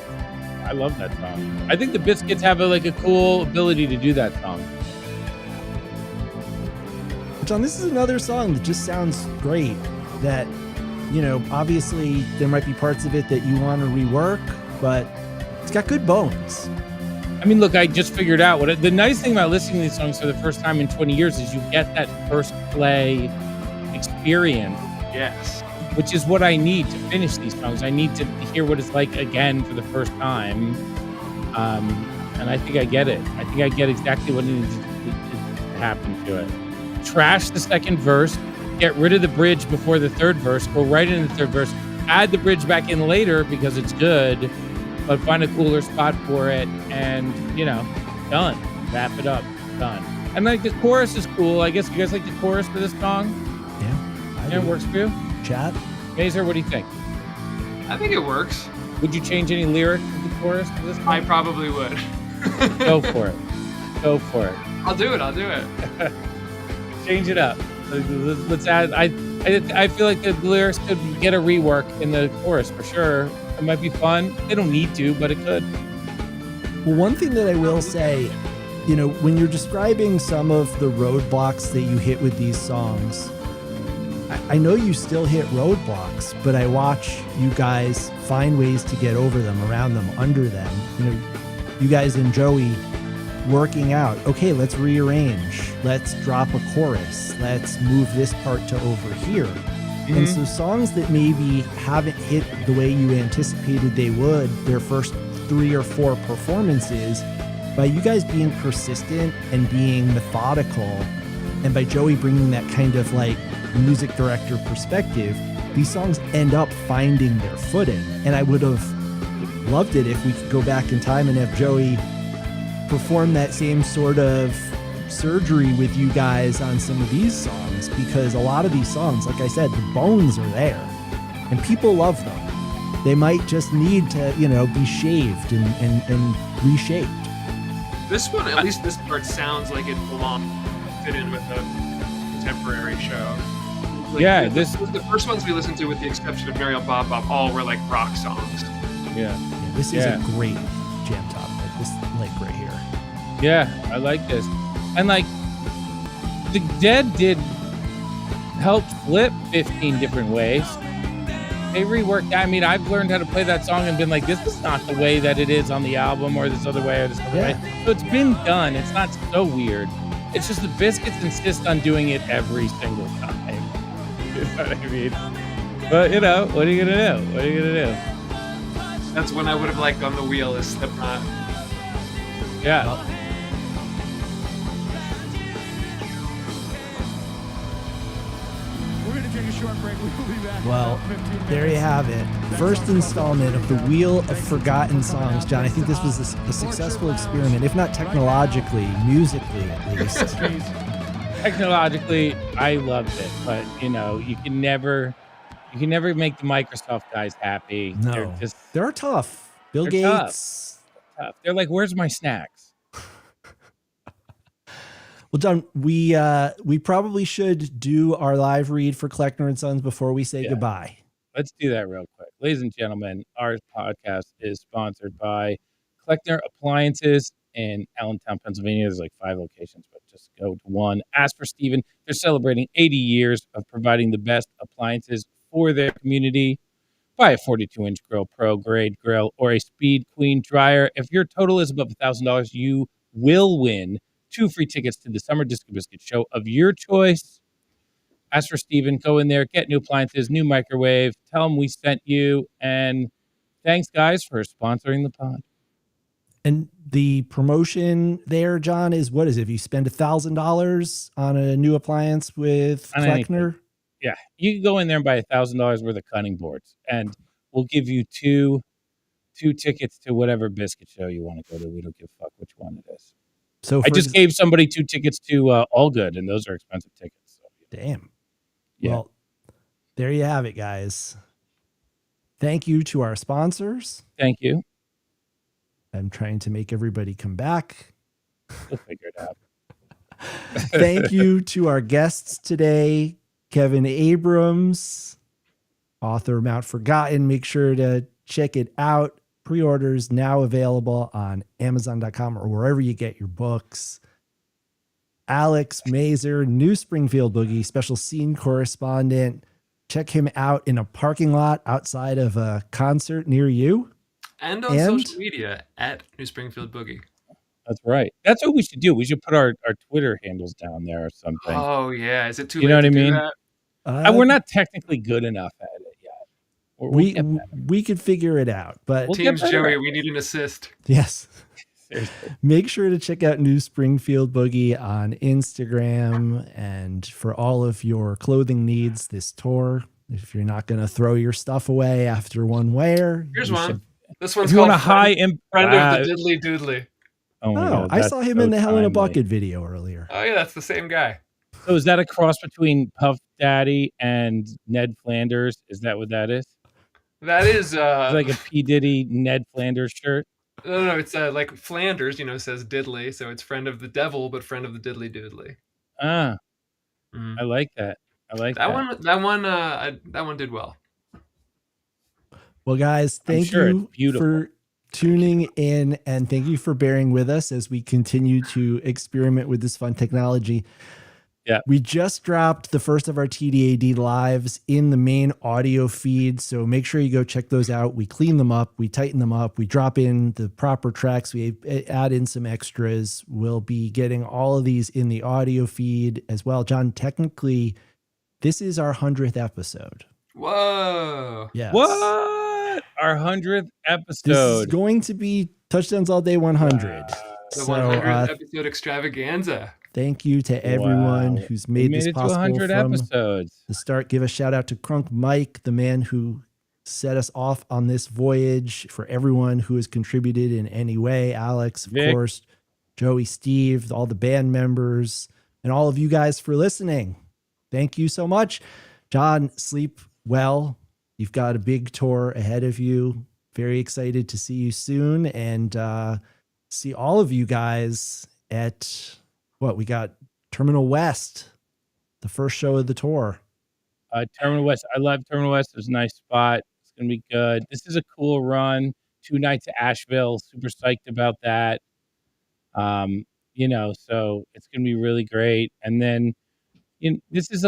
Speaker 2: I love that song. I think the Biscuits have a cool ability to do that song.
Speaker 1: John, this is another song that just sounds great. That, you know, obviously there might be parts of it that you want to rework, but it's got good bones.
Speaker 2: I mean, look, I just figured out the nice thing about listening to these songs for the first time in 20 years is you get that first play experience.
Speaker 3: Yes.
Speaker 2: Which is what I need to finish these songs. I need to hear what it's like again for the first time. And I think I get it. I think I get exactly what needs to happen to it. Trash the second verse, get rid of the bridge before the third verse, go right into the third verse, add the bridge back in later because it's good, but find a cooler spot for it, and, you know, done. Wrap it up. Done. And like the chorus is cool. I guess you guys like the chorus for this song?
Speaker 1: Yeah.
Speaker 2: It works for you?
Speaker 1: Chad?
Speaker 2: Mazer, what do you think?
Speaker 3: I think it works.
Speaker 2: Would you change any lyrics to the chorus for this song?
Speaker 3: I probably would.
Speaker 2: Go for it. Go for it.
Speaker 3: I'll do it.
Speaker 2: Change it up. Let's add. I feel like the lyrics could get a rework in the chorus for sure. It might be fun. They don't need to, but it could.
Speaker 1: Well, one thing that I will say, you know, when you're describing some of the roadblocks that you hit with these songs, I know you still hit roadblocks, but I watch you guys find ways to get over them, around them, under them. You know, you guys and Joey working out. Okay, let's rearrange. Let's drop a chorus. Let's move this part to over here. Mm-hmm. And so songs that maybe haven't hit the way you anticipated they would their first 3 or 4 performances, by you guys being persistent and being methodical, and by Joey bringing that kind of like music director perspective, these songs end up finding their footing. And I would have loved it if we could go back in time and have Joey perform that same sort of surgery with you guys on some of these songs, because a lot of these songs, like I said, the bones are there and people love them. They might just need to, you know, be shaved and reshaped.
Speaker 3: This one, at least this part, sounds like it belongs fit in with a contemporary show. Like,
Speaker 2: yeah,
Speaker 3: the first ones we listened to, with the exception of Mariel Bob Bob, all were like rock songs.
Speaker 2: Yeah.
Speaker 1: This is a great jam top, like this link right here.
Speaker 2: Yeah, I like this. And like, the Dead did help flip 15 different ways. They reworked that. I mean, I've learned how to play that song and been like, this is not the way that it is on the album, or this other way, or this other way. So it's been done. It's not so weird. It's just the Biscuits insist on doing it every single time. You know what I mean? But, you know, what are you going to do? What are you going to do?
Speaker 3: That's when I would have liked On the Wheel is Slipknot.
Speaker 2: Yeah.
Speaker 1: Well,
Speaker 6: We're going to take a short break. We'll be back.
Speaker 1: Well, there you have it. First installment of the Wheel of Forgotten Songs. John, I think this was a successful experiment, if not technologically, musically at least.
Speaker 2: Technologically, I loved it, but you know, you can never make the Microsoft guys happy.
Speaker 1: No, they're tough. Bill Gates.
Speaker 2: Tough. They're like, "Where's my snacks?"
Speaker 1: Well, John, we probably should do our live read for Kleckner and Sons before we say goodbye.
Speaker 2: Let's do that real quick. Ladies and gentlemen, our podcast is sponsored by Kleckner Appliances in Allentown, Pennsylvania. There's like 5 locations, but just go to one. Ask for Steven. They're celebrating 80 years of providing the best appliances for their community. Buy a 42-inch Grill Pro grade grill or a Speed Queen dryer. If your total is above $1,000, you will win 2 free tickets to the Summer Disco Biscuit show of your choice. Ask for Steven. Go in there, get new appliances, new microwave. Tell them we sent you. And thanks, guys, for sponsoring the pod.
Speaker 1: And the promotion there, John, is what is it? If you spend $1,000 on a new appliance with Kleckner?
Speaker 2: Yeah, you can go in there and buy $1,000 worth of cutting boards, and we'll give you two tickets to whatever biscuit show you want to go to. We don't give a fuck which one it is. So I just gave somebody 2 tickets to All Good, and those are expensive tickets. So.
Speaker 1: Damn.
Speaker 2: Yeah.
Speaker 1: Well, there you have it, guys. Thank you to our sponsors.
Speaker 2: Thank you.
Speaker 1: I'm trying to make everybody come back.
Speaker 2: We'll figure it out.
Speaker 1: Thank you to our guests today, Kevin Abrams, author Mount Forgotten. Make sure to check it out. Pre-orders now available on Amazon.com or wherever you get your books. Alex Mazer, New Springfield Boogie, special scene correspondent. Check him out in a parking lot outside of a concert near you.
Speaker 3: And on social media at New Springfield Boogie.
Speaker 2: That's right. That's what we should do. We should put our Twitter handles down there or something.
Speaker 3: Oh, yeah. Is it too
Speaker 2: You
Speaker 3: late
Speaker 2: know what
Speaker 3: to
Speaker 2: I
Speaker 3: do
Speaker 2: mean?
Speaker 3: that?
Speaker 2: We're not technically good enough at it yet.
Speaker 1: We could figure it out. But
Speaker 3: Teams Joey, we need an assist.
Speaker 1: Yes. Make sure to check out New Springfield Boogie on Instagram, and for all of your clothing needs this tour. If you're not going to throw your stuff away after one wear,
Speaker 3: here's one. This one's
Speaker 1: if you
Speaker 3: called
Speaker 1: want a
Speaker 3: Friend of the Diddly Doodly.
Speaker 2: Oh, my God,
Speaker 1: I saw him in the Hell in a Bucket video earlier.
Speaker 3: Oh, yeah, that's the same guy.
Speaker 2: So is that a cross between Puff Daddy and Ned Flanders? Is that what that is?
Speaker 3: That is
Speaker 2: it's like a P. Diddy Ned Flanders shirt.
Speaker 3: No, it's like Flanders, says Diddly, so it's friend of the devil, but friend of the Diddly Doodly.
Speaker 2: I like that. I like that.
Speaker 3: That one did well.
Speaker 1: Well, guys, thank you for tuning in, and thank you for bearing with us as we continue to experiment with this fun technology.
Speaker 2: Yeah.
Speaker 1: We just dropped the first of our TDAD lives in the main audio feed, so make sure you go check those out. We clean them up, we tighten them up, we drop in the proper tracks, we add in some extras. We'll be getting all of these in the audio feed as well. John, technically, this is our 100th episode.
Speaker 3: Whoa.
Speaker 1: Yes.
Speaker 2: What? Our 100th episode.
Speaker 1: This is going to be Touchdowns All Day 100.
Speaker 3: The 100th episode extravaganza.
Speaker 1: Thank you to everyone who's made this possible
Speaker 2: 100
Speaker 1: from
Speaker 2: episodes.
Speaker 1: the start. Give a shout out to Crunk Mike, the man who set us off on this voyage. For everyone who has contributed in any way, Alex, of course, Joey, Steve, all the band members, and all of you guys for listening. Thank you so much. John, sleep well. You've got a big tour ahead of you. Very excited to see you soon, and see all of you guys at we got Terminal West, the first show of the tour.
Speaker 2: Terminal West. I love Terminal West. It's a nice spot. It's going to be good. This is a cool run. 2 nights to Asheville. Super psyched about that. So it's going to be really great. And then, this is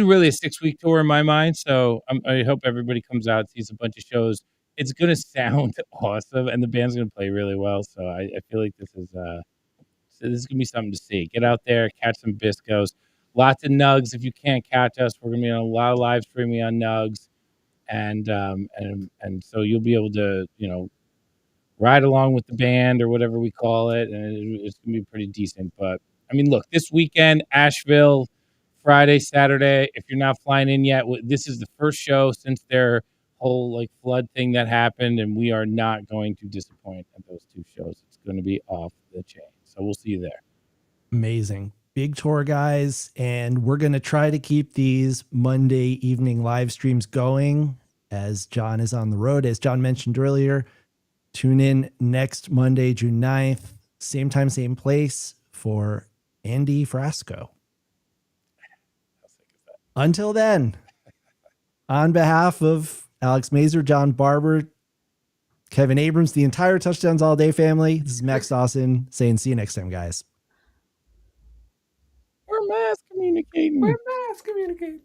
Speaker 2: really a 6-week tour in my mind. So I hope everybody comes out, sees a bunch of shows. It's going to sound awesome, and the band's going to play really well. So I feel like this is going to be something to see. Get out there, catch some Biscos. Lots of Nugs. If you can't catch us, we're going to be on a lot of live streaming on Nugs. And so you'll be able to, ride along with the band or whatever we call it. And it's going to be pretty decent. But, look, this weekend, Asheville, Friday, Saturday, if you're not flying in yet, this is the first show since their whole flood thing that happened. And we are not going to disappoint at those 2 shows. It's going to be off the chain. So we'll see you there.
Speaker 1: Amazing. Big tour, guys. And we're going to try to keep these Monday evening live streams going as John is on the road. As John mentioned earlier, tune in next Monday, June 9th, same time, same place for Andy Frasco. Until then, on behalf of Alex Mazer, John Barber, Kevin Abrams, the entire Touchdowns All Day family, this is Max Dawson saying see you next time, guys.
Speaker 2: We're mass communicating.
Speaker 3: We're mass communicating.